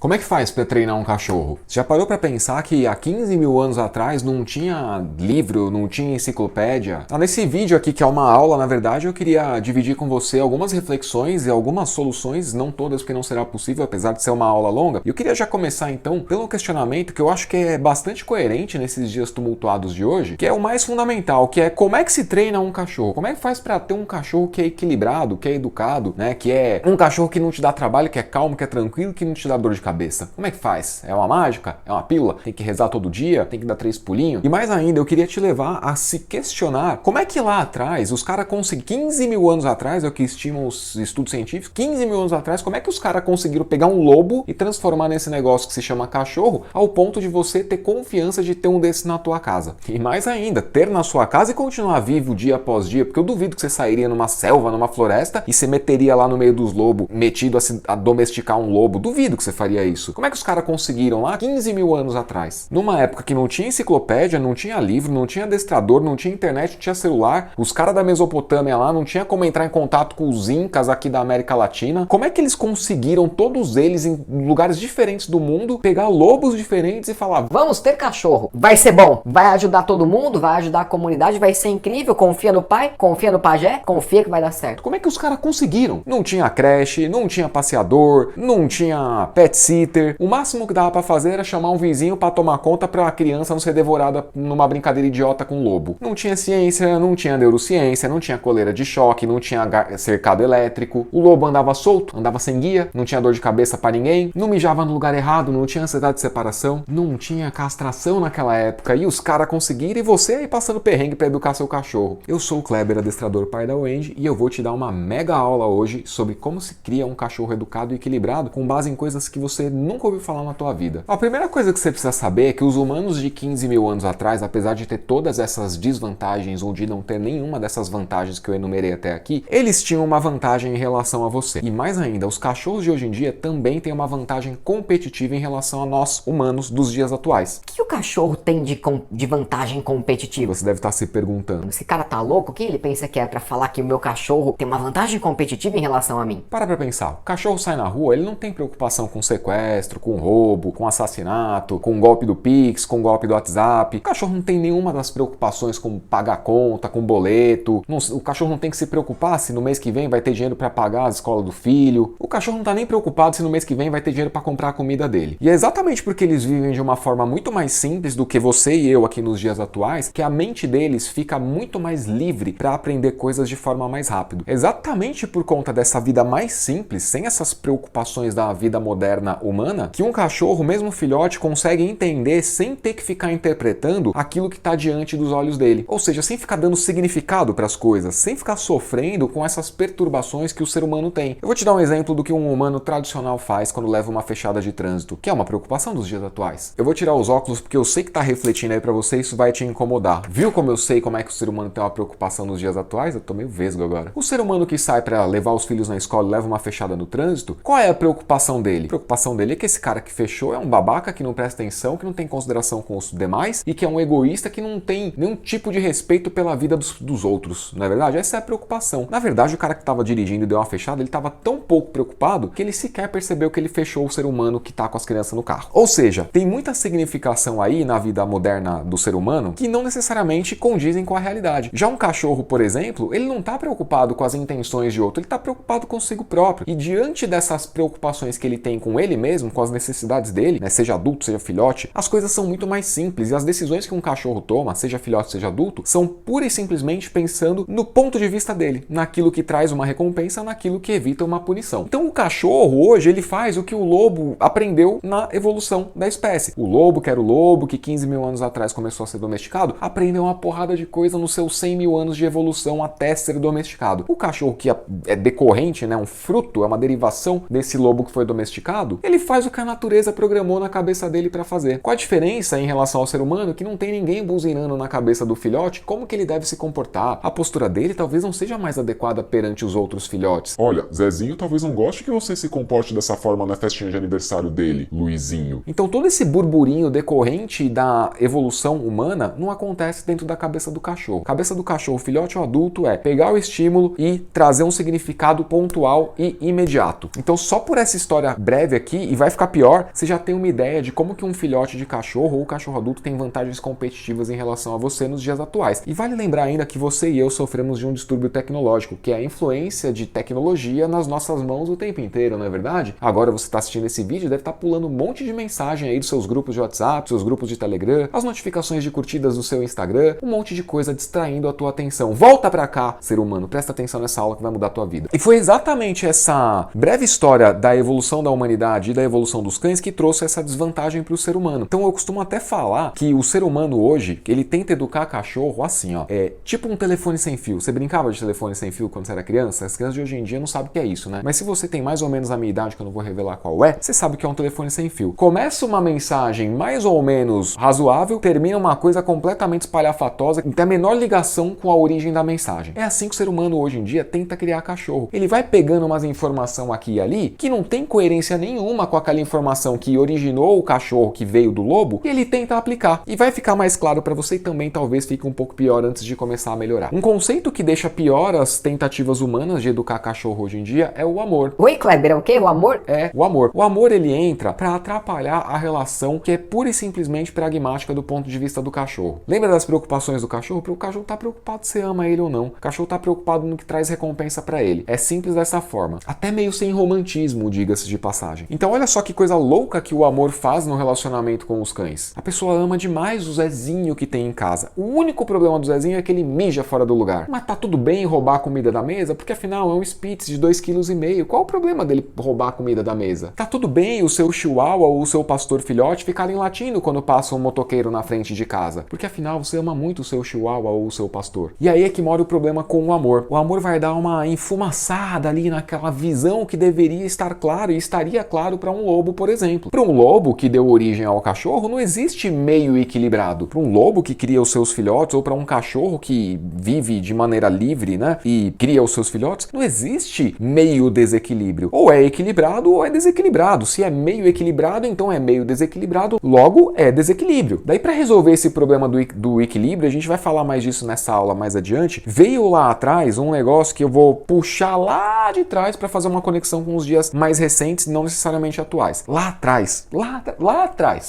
Como é que faz para treinar um cachorro? Você já parou para pensar que há 15 mil anos atrás não tinha livro, não tinha enciclopédia? Nesse vídeo aqui, que é uma aula, na verdade, eu queria dividir com você algumas reflexões e algumas soluções, não todas porque não será possível, apesar de ser uma aula longa. E eu queria já começar então pelo questionamento que eu acho que é bastante coerente nesses dias tumultuados de hoje, que é o mais fundamental, que é como é que se treina um cachorro? Como é que faz para ter um cachorro que é equilibrado, que é educado, né? Que é um cachorro que não te dá trabalho, que é calmo, que é tranquilo, que não te dá dor de cabeça? Como é que faz? É uma mágica? É uma pílula? Tem que rezar todo dia? Tem que dar 3 pulinhos? E mais ainda, eu queria te levar a se questionar como é que lá atrás, os caras conseguiram, 15 mil anos atrás, é o que estimam os estudos científicos, 15 mil anos atrás, como é que os caras conseguiram pegar um lobo e transformar nesse negócio que se chama cachorro, ao ponto de você ter confiança de ter um desses na tua casa? E mais ainda, ter na sua casa e continuar vivo dia após dia, porque eu duvido que você sairia numa selva, numa floresta, e se meteria lá no meio dos lobos, metido a domesticar um lobo. Duvido que você faria isso. Como é que os caras conseguiram lá 15 mil anos atrás? Numa época que não tinha enciclopédia, não tinha livro, não tinha adestrador, não tinha internet, não tinha celular, os caras da Mesopotâmia lá não tinha como entrar em contato com os incas aqui da América Latina. Como é que eles conseguiram, todos eles em lugares diferentes do mundo, pegar lobos diferentes e falar: vamos ter cachorro, vai ser bom, vai ajudar todo mundo, vai ajudar a comunidade, vai ser incrível, confia no pai, confia no pajé, confia que vai dar certo. Como é que os caras conseguiram? Não tinha creche, não tinha passeador, não tinha pet sitter. O máximo que dava pra fazer era chamar um vizinho pra tomar conta pra a criança não ser devorada numa brincadeira idiota com um lobo. Não tinha ciência, não tinha neurociência, não tinha coleira de choque, não tinha cercado elétrico. O lobo andava solto, andava sem guia, não tinha dor de cabeça pra ninguém, não mijava no lugar errado, não tinha ansiedade de separação, não tinha castração naquela época. E os caras conseguiram, e você aí passando perrengue pra educar seu cachorro. Eu sou o Kleber, adestrador pai da Wendy, e eu vou te dar uma mega aula hoje sobre como se cria um cachorro educado e equilibrado com base em coisas que você nunca ouviu falar na tua vida. A primeira coisa que você precisa saber é que os humanos de 15 mil anos atrás, apesar de ter todas essas desvantagens ou de não ter nenhuma dessas vantagens que eu enumerei até aqui, eles tinham uma vantagem em relação a você. E mais ainda, os cachorros de hoje em dia também têm uma vantagem competitiva em relação a nós, humanos, dos dias atuais. O que o cachorro tem de vantagem competitiva? Você deve estar se perguntando. Esse cara tá louco? Quem ele pensa que é pra falar que o meu cachorro tem uma vantagem competitiva em relação a mim? Para pra pensar. O cachorro sai na rua, ele não tem preocupação com sequestro, com roubo, com assassinato, com golpe do Pix, com golpe do WhatsApp. O cachorro não tem nenhuma das preocupações com pagar conta, com boleto. O cachorro não tem que se preocupar se no mês que vem vai ter dinheiro para pagar a escola do filho. O cachorro não tá nem preocupado se no mês que vem vai ter dinheiro para comprar a comida dele. E é exatamente porque eles vivem de uma forma muito mais simples do que você e eu aqui nos dias atuais, que a mente deles fica muito mais livre para aprender coisas de forma mais rápida. Exatamente por conta dessa vida mais simples, sem essas preocupações da vida moderna humana, que um cachorro, mesmo filhote, consegue entender sem ter que ficar interpretando aquilo que está diante dos olhos dele. Ou seja, sem ficar dando significado para as coisas, sem ficar sofrendo com essas perturbações que o ser humano tem. Eu vou te dar um exemplo do que um humano tradicional faz quando leva uma fechada de trânsito, que é uma preocupação dos dias atuais. Eu vou tirar os óculos porque eu sei que está refletindo aí para você, isso vai te incomodar. Viu como eu sei como é que o ser humano tem uma preocupação nos dias atuais? Eu tô meio vesgo agora. O ser humano que sai para levar os filhos na escola e leva uma fechada no trânsito, qual é a preocupação dele? A preocupação dele é que esse cara que fechou é um babaca que não presta atenção, que não tem consideração com os demais e que é um egoísta que não tem nenhum tipo de respeito pela vida dos outros, não é verdade? Essa é a preocupação. Na verdade, o cara que estava dirigindo e deu uma fechada, ele estava tão pouco preocupado que ele sequer percebeu que ele fechou o ser humano que está com as crianças no carro. Ou seja, tem muita significação aí na vida moderna do ser humano que não necessariamente condizem com a realidade. Já um cachorro, por exemplo, ele não está preocupado com as intenções de outro, ele está preocupado consigo próprio. E diante dessas preocupações que ele tem com ele mesmo, com as necessidades dele, né, seja adulto, seja filhote, as coisas são muito mais simples e as decisões que um cachorro toma, seja filhote, seja adulto, são pura e simplesmente pensando no ponto de vista dele, naquilo que traz uma recompensa, naquilo que evita uma punição. Então o cachorro hoje, ele faz o que o lobo aprendeu na evolução da espécie. O lobo, que era o lobo, que 15 mil anos atrás começou a ser domesticado, aprendeu uma porrada de coisa nos seus 100 mil anos de evolução até ser domesticado. O cachorro que é decorrente, né, um fruto, é uma derivação desse lobo que foi domesticado, ele faz o que a natureza programou na cabeça dele para fazer. Qual a diferença em relação ao ser humano? Que não tem ninguém buzinando na cabeça do filhote como que ele deve se comportar. A postura dele talvez não seja mais adequada perante os outros filhotes. Olha, Zezinho talvez não goste que você se comporte dessa forma na festinha de aniversário dele, Luizinho. Então todo esse burburinho decorrente da evolução humana não acontece dentro da cabeça do cachorro. A cabeça do cachorro, filhote ou adulto, é pegar o estímulo e trazer um significado pontual e imediato. Então só por essa história breve aqui aqui e vai ficar pior, você já tem uma ideia de como que um filhote de cachorro ou cachorro adulto tem vantagens competitivas em relação a você nos dias atuais. E vale lembrar ainda que você e eu sofremos de um distúrbio tecnológico, que é a influência de tecnologia nas nossas mãos o tempo inteiro, não é verdade? Agora você está assistindo esse vídeo, deve estar pulando um monte de mensagem aí dos seus grupos de WhatsApp, seus grupos de Telegram, as notificações de curtidas do seu Instagram, um monte de coisa distraindo a tua atenção. Volta pra cá, ser humano, presta atenção nessa aula que vai mudar a tua vida. E foi exatamente essa breve história da evolução da humanidade e da evolução dos cães que trouxe essa desvantagem para o ser humano. Então eu costumo até falar que o ser humano hoje, ele tenta educar cachorro assim, ó, é tipo um telefone sem fio. Você brincava de telefone sem fio quando você era criança? As crianças de hoje em dia não sabem o que é isso, né? Mas se você tem mais ou menos a minha idade, que eu não vou revelar qual é, você sabe que é um telefone sem fio. Começa uma mensagem mais ou menos razoável, termina uma coisa completamente espalhafatosa, não tem a menor ligação com a origem da mensagem. É assim que o ser humano hoje em dia tenta criar cachorro. Ele vai pegando umas informação aqui e ali que não tem coerência nenhuma com aquela informação que originou o cachorro que veio do lobo, e ele tenta aplicar. E vai ficar mais claro para você e também talvez fique um pouco pior antes de começar a melhorar. Um conceito que deixa pior as tentativas humanas de educar cachorro hoje em dia é o amor. Oi, Kleber, é o quê? O amor? É, o amor. O amor, ele entra para atrapalhar a relação que é pura e simplesmente pragmática do ponto de vista do cachorro. Lembra das preocupações do cachorro? O cachorro tá preocupado se ama ele ou não. O cachorro tá preocupado no que traz recompensa para ele. É simples dessa forma. Até meio sem romantismo, diga-se de passagem. Então olha só que coisa louca que o amor faz no relacionamento com os cães. A pessoa ama demais o Zezinho que tem em casa. O único problema do Zezinho é que ele mija fora do lugar. Mas tá tudo bem roubar a comida da mesa? Porque afinal é um Spitz de 2,5 kg. Qual o problema dele roubar a comida da mesa? Tá tudo bem o seu chihuahua ou o seu pastor filhote ficarem latindo quando passa um motoqueiro na frente de casa. Porque afinal você ama muito o seu chihuahua ou o seu pastor. E aí é que mora o problema com o amor. O amor vai dar uma enfumaçada ali naquela visão que deveria estar claro e estaria claro para um lobo, por exemplo. Para um lobo que deu origem ao cachorro, não existe meio equilibrado. Para um lobo que cria os seus filhotes ou para um cachorro que vive de maneira livre, né, e cria os seus filhotes, não existe meio desequilíbrio. Ou é equilibrado ou é desequilibrado. Se é meio equilibrado, então é meio desequilibrado, logo é desequilíbrio. Daí para resolver esse problema do equilíbrio, a gente vai falar mais disso nessa aula mais adiante, veio lá atrás um negócio que eu vou puxar lá de trás para fazer uma conexão com os dias mais recentes, não necessariamente atuais. Lá atrás,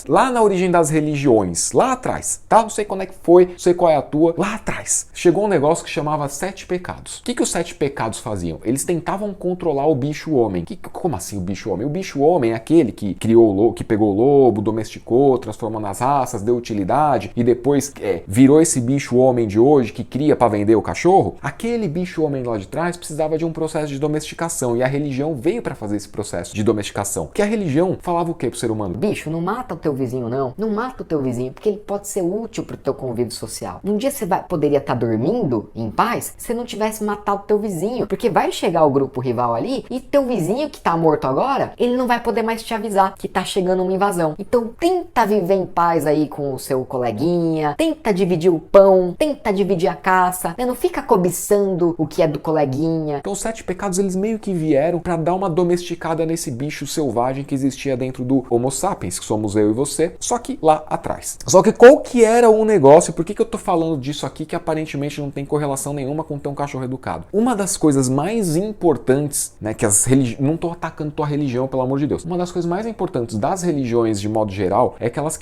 lá na origem das religiões, lá atrás, tá? Não sei quando é que foi, não sei qual é a tua, lá atrás, chegou um negócio que chamava 7 pecados. O que os 7 pecados faziam? Eles tentavam controlar o bicho-homem. Como assim o bicho-homem? O bicho-homem é aquele que criou, que pegou o lobo, domesticou, transformou nas raças, deu utilidade e depois virou esse bicho-homem de hoje que cria para vender o cachorro. Aquele bicho-homem lá de trás precisava de um processo de domesticação e a religião veio para fazer esse processo de domesticação. Que a religião falava o que pro ser humano? Bicho, não mata o teu vizinho não. Não mata o teu vizinho, porque ele pode ser útil pro teu convívio social. Um dia você poderia estar dormindo em paz se não tivesse matado o teu vizinho, porque vai chegar o grupo rival ali e teu vizinho que tá morto agora, ele não vai poder mais te avisar que tá chegando uma invasão. Então tenta viver em paz aí com o seu coleguinha, tenta dividir o pão, tenta dividir a caça, né? Não fica cobiçando o que é do coleguinha. Então os 7 pecados, eles meio que vieram para dar uma domesticada nesse bicho selvagem que existia dentro do Homo sapiens, que somos eu e você, só que lá atrás. Só que qual que era o negócio? Por que eu tô falando disso aqui que aparentemente não tem correlação nenhuma com ter um cachorro educado? Uma das coisas mais importantes, né, que as religiões... Não tô atacando tua religião, pelo amor de Deus. Uma das coisas mais importantes das religiões, de modo geral, é que elas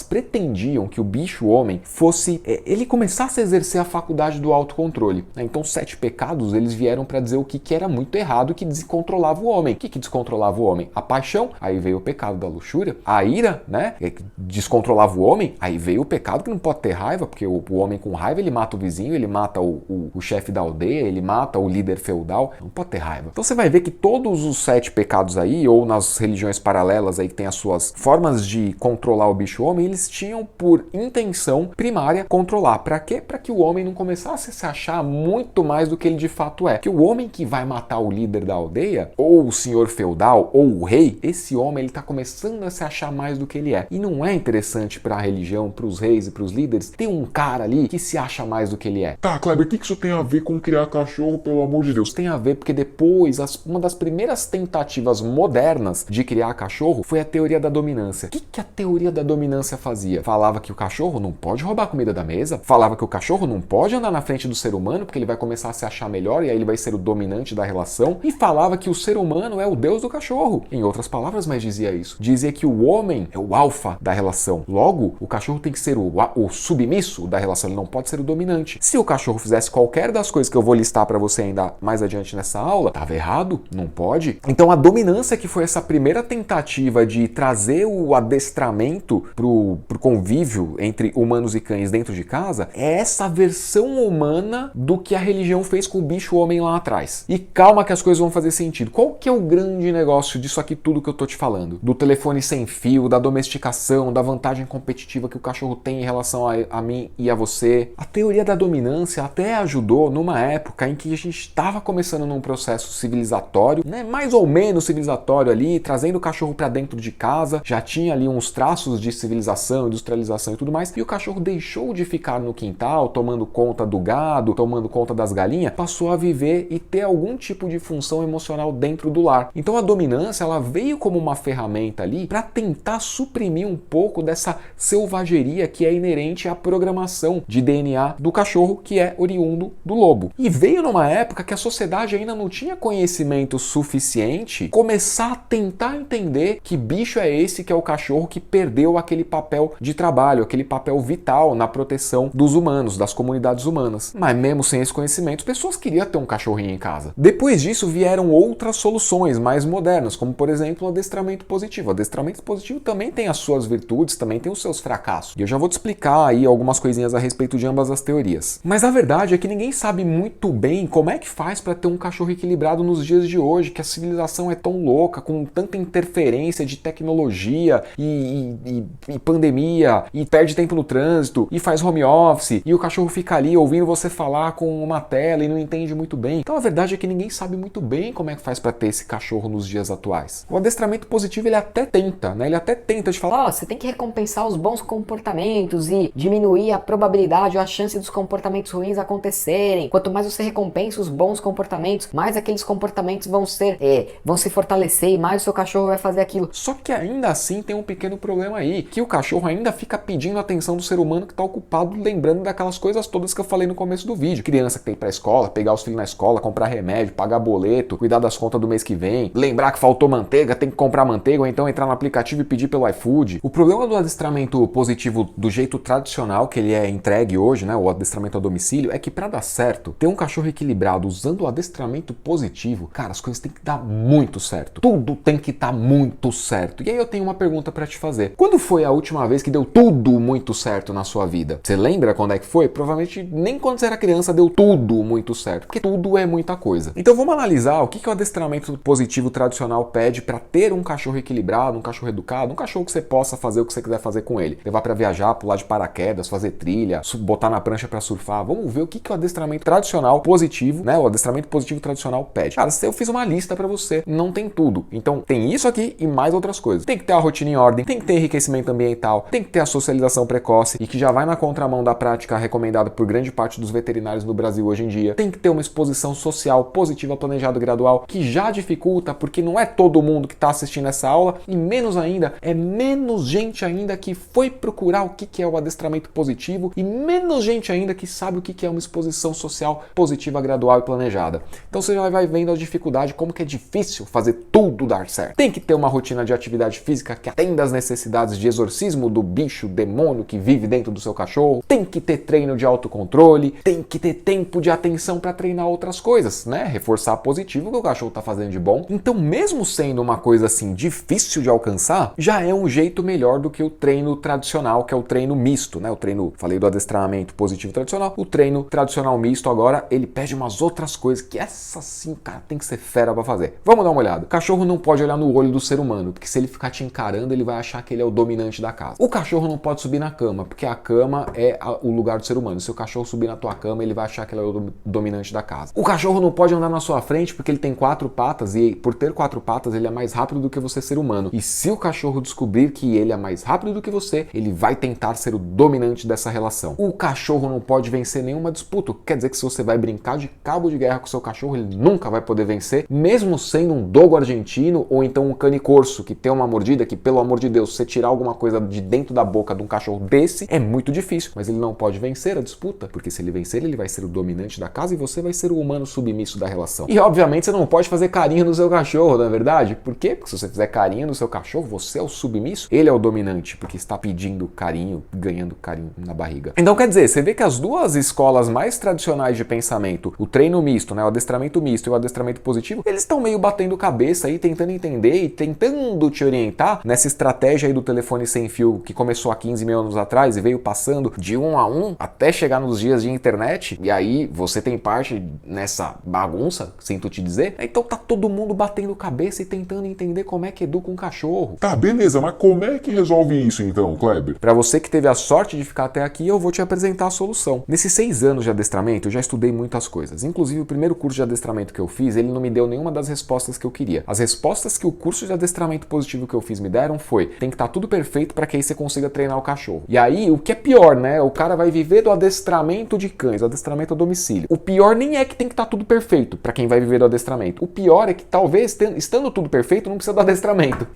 pretendiam que o bicho-homem fosse... ele começasse a exercer a faculdade do autocontrole. Né? Então, os 7 pecados, eles vieram para dizer o que era muito errado, que descontrolava o homem. O que descontrolava o homem? A paixão, aí veio o pecado da luxúria. A ira, né, descontrolava o homem, aí veio o pecado que não pode ter raiva, porque o homem com raiva, ele mata o vizinho, ele mata o chefe da aldeia, ele mata o líder feudal, não pode ter raiva. Então você vai ver que todos os 7 pecados aí, ou nas religiões paralelas aí que tem as suas formas de controlar o bicho-homem, eles tinham por intenção primária controlar. Para quê? Para que o homem não começasse a se achar muito mais do que ele de fato é. Que o homem que vai matar o líder da aldeia, ou o senhor feudal, ou o rei, esse homem, ele tá começando a se achar mais do que ele é. E não é interessante para a religião, para os reis e para os líderes, ter um cara ali que se acha mais do que ele é. Tá, Kleber, o que isso tem a ver com criar cachorro, pelo amor de Deus? Isso tem a ver porque depois, uma das primeiras tentativas modernas de criar cachorro foi a teoria da dominância. O que a teoria da dominância fazia? Falava que o cachorro não pode roubar comida da mesa, falava que o cachorro não pode andar na frente do ser humano porque ele vai começar a se achar melhor e aí ele vai ser o dominante da relação, e falava que o ser humano é o deus do cachorro. cachorro, em outras palavras, mas dizia isso. Dizia que o homem é o alfa da relação. Logo, o cachorro tem que ser o submisso da relação, ele não pode ser o dominante. Se o cachorro fizesse qualquer das coisas que eu vou listar para você ainda mais adiante nessa aula, estava errado, não pode. Então a dominância, que foi essa primeira tentativa de trazer o adestramento pro convívio entre humanos e cães dentro de casa, é essa versão humana do que a religião fez com o bicho homem lá atrás. E calma que as coisas vão fazer sentido. Qual que é o grande negócio disso aqui tudo que eu tô te falando? Do telefone sem fio, da domesticação, da vantagem competitiva que o cachorro tem em relação a mim e a você. A teoria da dominância até ajudou numa época em que a gente estava começando num processo civilizatório, né, mais ou menos civilizatório ali, trazendo o cachorro para dentro de casa, já tinha ali uns traços de civilização, industrialização e tudo mais, e o cachorro deixou de ficar no quintal, tomando conta do gado, tomando conta das galinhas, passou a viver e ter algum tipo de função emocional dentro do lar. Então a dominância, ela veio como uma ferramenta ali para tentar suprimir um pouco dessa selvageria que é inerente à programação de DNA do cachorro, que é oriundo do lobo. E veio numa época que a sociedade ainda não tinha conhecimento suficiente começar a tentar entender que bicho é esse que é o cachorro que perdeu aquele papel de trabalho, aquele papel vital na proteção dos humanos, das comunidades humanas. Mas mesmo sem esse conhecimento, pessoas queriam ter um cachorrinho em casa. Depois disso vieram outras soluções mais modernas, como por exemplo o adestramento positivo. O adestramento positivo também tem as suas virtudes, também tem os seus fracassos. E eu já vou te explicar aí algumas coisinhas a respeito de ambas as teorias. Mas a verdade é que ninguém sabe muito bem como é que faz para ter um cachorro equilibrado nos dias de hoje, que a civilização é tão louca, com tanta interferência de tecnologia e pandemia, e perde tempo no trânsito, e faz home office, e o cachorro fica ali ouvindo você falar com uma tela e não entende muito bem. Então a verdade é que ninguém sabe muito bem como é que faz para ter esse cachorro nos dias atuais. O adestramento positivo, ele até tenta, né? Ele até tenta de falar, você tem que recompensar os bons comportamentos e diminuir a probabilidade ou a chance dos comportamentos ruins acontecerem. Quanto mais você recompensa os bons comportamentos, mais aqueles comportamentos vão se fortalecer e mais o seu cachorro vai fazer aquilo. Só que ainda assim tem um pequeno problema aí, que o cachorro ainda fica pedindo a atenção do ser humano que está ocupado lembrando daquelas coisas todas que eu falei no começo do vídeo. Criança que tem que ir pra escola, pegar os filhos na escola, comprar remédio, pagar boleto, cuidar das contas do mês que vem, lembrar que faltou manteiga, tem que comprar manteiga, ou então entrar no aplicativo e pedir pelo iFood. O problema do adestramento positivo do jeito tradicional que ele é entregue hoje, né, o adestramento a domicílio, é que para dar certo, ter um cachorro equilibrado usando o adestramento positivo, cara, as coisas têm que dar muito certo. Tudo tem que estar muito certo. E aí eu tenho uma pergunta para te fazer. Quando foi a última vez que deu tudo muito certo na sua vida? Você lembra quando é que foi? Provavelmente nem quando você era criança deu tudo muito certo, porque tudo é muita coisa. Então vamos analisar o que o adestramento positivo tradicional pede para ter um cachorro equilibrado, um cachorro educado, um cachorro que você possa fazer o que você quiser fazer com ele. Levar para viajar, pular de paraquedas, fazer trilha, botar na prancha para surfar. Vamos ver o que o adestramento tradicional positivo, né, o adestramento positivo tradicional pede. Cara, eu fiz uma lista para você, não tem tudo. Então tem isso aqui e mais outras coisas. Tem que ter a rotina em ordem, tem que ter enriquecimento ambiental, tem que ter a socialização precoce e que já vai na contramão da prática recomendada por grande parte dos veterinários no Brasil hoje em dia. Tem que ter uma exposição social positiva, planejada e gradual, que já dificulta porque não é todo mundo que está assistindo essa aula e menos ainda, é menos gente ainda que foi procurar o que é o adestramento positivo e menos gente ainda que sabe o que é uma exposição social positiva, gradual e planejada. Então você já vai vendo a dificuldade, como que é difícil fazer tudo dar certo. Tem que ter uma rotina de atividade física que atenda às necessidades de exorcismo do bicho, demônio que vive dentro do seu cachorro. Tem que ter treino de autocontrole, tem que ter tempo de atenção para treinar outras coisas, né? Reforçar positivo o que o cachorro está fazendo de bom. Então, mesmo sendo uma coisa assim difícil de alcançar, já é um jeito melhor do que o treino tradicional, que é o treino misto, né? O treino, falei do adestramento positivo tradicional, o treino tradicional misto agora, ele pede umas outras coisas que essa sim, cara, tem que ser fera para fazer. Vamos dar uma olhada. O cachorro não pode olhar no olho do ser humano, porque se ele ficar te encarando, ele vai achar que ele é o dominante da casa. O cachorro não pode subir na cama, porque a cama é o lugar do ser humano. Se o cachorro subir na tua cama, ele vai achar que ele é o dominante da casa. O cachorro não pode andar na sua frente porque ele tem 4 patas e por ter 4 patas ele é mais rápido do que você, ser humano. E se o cachorro descobrir que ele é mais rápido do que você, ele vai tentar ser o dominante dessa relação. O cachorro não pode vencer nenhuma disputa. Quer dizer que se você vai brincar de cabo de guerra com o seu cachorro, ele nunca vai poder vencer, mesmo sendo um dogo argentino ou então um cane corso que tem uma mordida que, pelo amor de Deus, você tirar alguma coisa de dentro da boca de um cachorro desse, é muito difícil. Mas ele não pode vencer a disputa, porque se ele vencer, ele vai ser o dominante da casa e você vai ser o humano submisso da relação. E obviamente você não pode fazer carinho no seu cachorro, não é verdade? verdade? Por quê? Porque se você fizer carinho no seu cachorro, você é o submisso, ele é o dominante, porque está pedindo carinho, ganhando carinho na barriga. Então quer dizer, você vê que as duas escolas mais tradicionais de pensamento, o treino misto, né, o adestramento misto e o adestramento positivo, eles estão meio batendo cabeça aí, tentando entender e tentando te orientar nessa estratégia aí do telefone sem fio que começou há 15 mil anos atrás e veio passando de um a um até chegar nos dias de internet, e aí você tem parte nessa bagunça, sinto te dizer. Então tá todo mundo batendo cabeça e tentando entender como é que educa um cachorro. Tá, beleza, mas como é que resolve isso então, Kleber? Para você que teve a sorte de ficar até aqui, eu vou te apresentar a solução. Nesses 6 anos de adestramento, eu já estudei muitas coisas. Inclusive, o primeiro curso de adestramento que eu fiz, ele não me deu nenhuma das respostas que eu queria. As respostas que o curso de adestramento positivo que eu fiz me deram foi: tem que estar tudo perfeito para que aí você consiga treinar o cachorro. E aí, o que é pior, né? O cara vai viver do adestramento de cães, adestramento a domicílio. O pior nem é que tem que estar tudo perfeito para quem vai viver do adestramento. O pior é que talvez, estando tudo perfeito, não precisa do adestramento.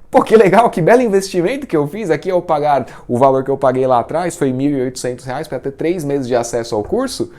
Pô, que legal, que belo investimento que eu fiz aqui ao pagar o valor que eu paguei lá atrás, foi R$ 1.800 para ter 3 meses de acesso ao curso.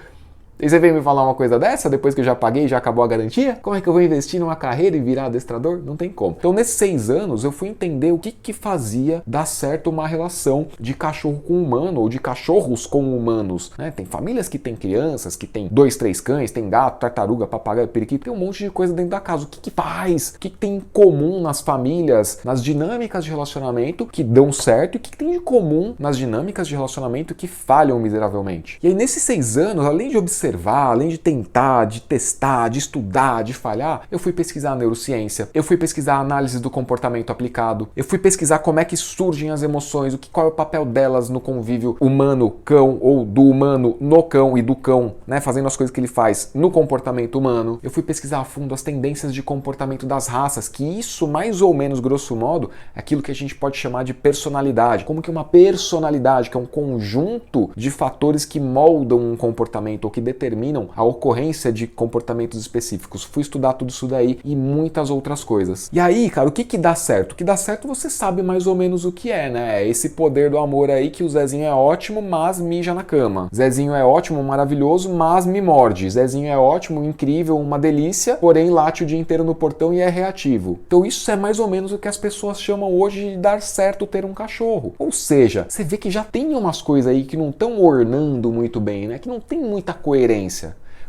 E você vem me falar uma coisa dessa, depois que eu já paguei e já acabou a garantia? Como é que eu vou investir numa carreira e virar adestrador? Não tem como. Então, nesses 6 anos, eu fui entender o que fazia dar certo uma relação de cachorro com humano, ou de cachorros com humanos, né? Tem famílias que tem crianças, que tem 2, 3 cães, tem gato, tartaruga, papagaio, periquito, tem um monte de coisa dentro da casa. O que faz? O que tem em comum nas famílias, nas dinâmicas de relacionamento que dão certo, e o que tem de comum nas dinâmicas de relacionamento que falham miseravelmente? E aí, nesses 6 anos, além de observar, além de tentar, de testar, de estudar, de falhar, eu fui pesquisar a neurociência, eu fui pesquisar a análise do comportamento aplicado, eu fui pesquisar como é que surgem as emoções, qual é o papel delas no convívio humano-cão, ou do humano no cão e do cão, né, fazendo as coisas que ele faz no comportamento humano. Eu fui pesquisar a fundo as tendências de comportamento das raças, que isso, mais ou menos, grosso modo, é aquilo que a gente pode chamar de personalidade. Como que uma personalidade, que é um conjunto de fatores que moldam um comportamento, ou que determinam a ocorrência de comportamentos específicos. Fui estudar tudo isso daí e muitas outras coisas. E aí, cara, o que dá certo? O que dá certo você sabe mais ou menos o que é, né? É esse poder do amor aí que o Zezinho é ótimo, mas mija na cama. Zezinho é ótimo, maravilhoso, mas me morde. Zezinho é ótimo, incrível, uma delícia, porém late o dia inteiro no portão e é reativo. Então isso é mais ou menos o que as pessoas chamam hoje de dar certo ter um cachorro. Ou seja, você vê que já tem umas coisas aí que não estão ornando muito bem, né? Que não tem muita coerência.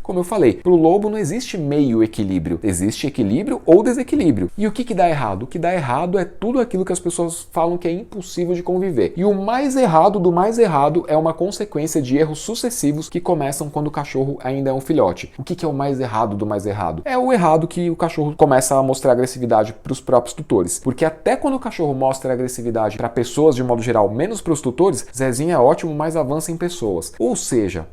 Como eu falei, para o lobo não existe meio equilíbrio, existe equilíbrio ou desequilíbrio. E o que dá errado? O que dá errado é tudo aquilo que as pessoas falam que é impossível de conviver. E o mais errado do mais errado é uma consequência de erros sucessivos que começam quando o cachorro ainda é um filhote. O que é o mais errado do mais errado? É o errado que o cachorro começa a mostrar agressividade para os próprios tutores. Porque até quando o cachorro mostra agressividade para pessoas de modo geral, menos para os tutores, Zezinho é ótimo, mas avança em pessoas. Ou seja,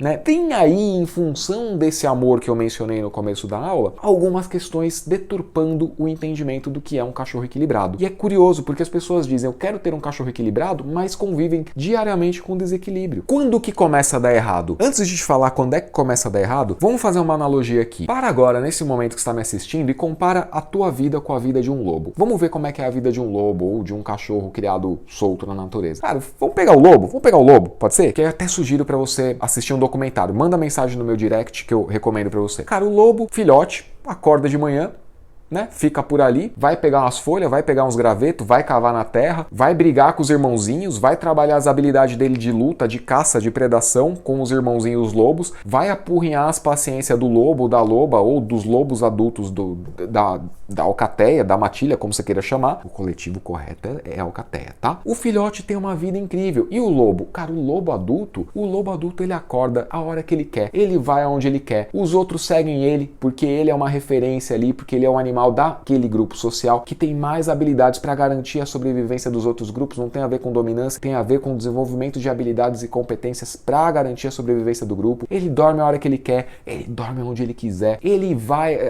né? Tem aí, em função desse amor que eu mencionei no começo da aula, algumas questões deturpando o entendimento do que é um cachorro equilibrado. E é curioso, porque as pessoas dizem, eu quero ter um cachorro equilibrado, mas convivem diariamente com desequilíbrio. Quando que começa a dar errado? Antes de te falar quando é que começa a dar errado, vamos fazer uma analogia aqui. Para agora, nesse momento que está me assistindo, e compara a tua vida com a vida de um lobo. Vamos ver como é que é a vida de um lobo ou de um cachorro criado solto na natureza. Cara, vamos pegar o lobo, pode ser? Que eu até sugiro para você assistir um documentário. Manda mensagem no meu direct que eu recomendo pra você. Cara, o lobo, filhote, acorda de manhã, né? Fica por ali, vai pegar umas folhas, vai pegar uns gravetos, vai cavar na terra, vai brigar com os irmãozinhos, vai trabalhar as habilidades dele de luta, de caça, de predação com os irmãozinhos lobos, vai apurrinhar as paciências do lobo, da loba ou dos lobos adultos da alcateia, da matilha, como você queira chamar. O coletivo correto é alcateia, tá? O filhote tem uma vida incrível. E o lobo? Cara, o lobo adulto ele acorda a hora que ele quer. Ele vai aonde ele quer. Os outros seguem ele porque ele é uma referência ali, porque ele é um animal daquele grupo social que tem mais habilidades para garantir a sobrevivência dos outros grupos. Não tem a ver com dominância, tem a ver com desenvolvimento de habilidades e competências para garantir a sobrevivência do grupo. Ele dorme a hora que ele quer, ele dorme onde ele quiser, ele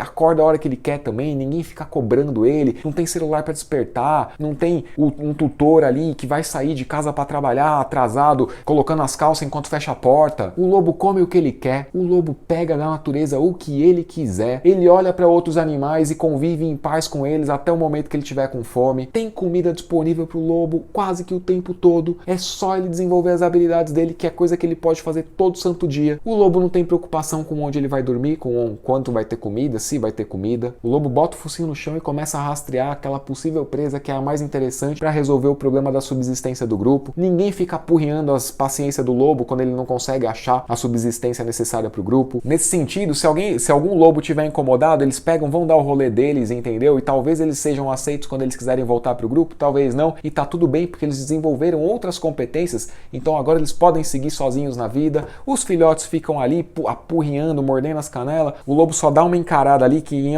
acorda a hora que ele quer também, ninguém fica cobrando ele, não tem celular para despertar, não tem um tutor ali que vai sair de casa para trabalhar atrasado, colocando as calças enquanto fecha a porta. O lobo come o que ele quer, o lobo pega da natureza o que ele quiser, ele olha para outros animais e convive em paz com eles até o momento que ele tiver com fome. Tem comida disponível para o lobo quase que o tempo todo. É só ele desenvolver as habilidades dele, que é coisa que ele pode fazer todo santo dia. O lobo não tem preocupação com onde ele vai dormir, com quanto vai ter comida, se vai ter comida. O lobo bota o focinho focinho no chão e começa a rastrear aquela possível presa que é a mais interessante para resolver o problema da subsistência do grupo. Ninguém fica apurreando as paciências do lobo quando ele não consegue achar a subsistência necessária para o grupo. Nesse sentido, se algum lobo tiver incomodado, eles pegam, vão dar o rolê deles, entendeu? E talvez eles sejam aceitos quando eles quiserem voltar para o grupo, talvez não, e tá tudo bem porque eles desenvolveram outras competências, então agora eles podem seguir sozinhos na vida. Os filhotes ficam ali apurrinhando, mordendo as canelas, o lobo só dá uma encarada ali que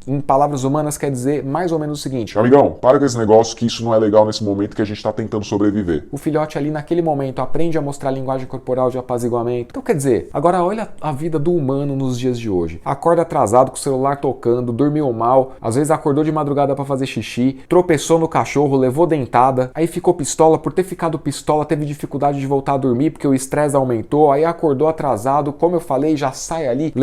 em palavras humanas quer dizer mais ou menos o seguinte: amigão, para com esse negócio que isso não é legal nesse momento que a gente tá tentando sobreviver. O filhote ali naquele momento aprende a mostrar a linguagem corporal de apaziguamento. Então quer dizer, agora olha a vida do humano nos dias de hoje. Acorda atrasado com o celular tocando, dormiu mal, às vezes acordou de madrugada para fazer xixi, tropeçou no cachorro, levou dentada, aí ficou pistola, por ter ficado pistola teve dificuldade de voltar a dormir porque o estresse aumentou, aí acordou atrasado, como eu falei, já sai ali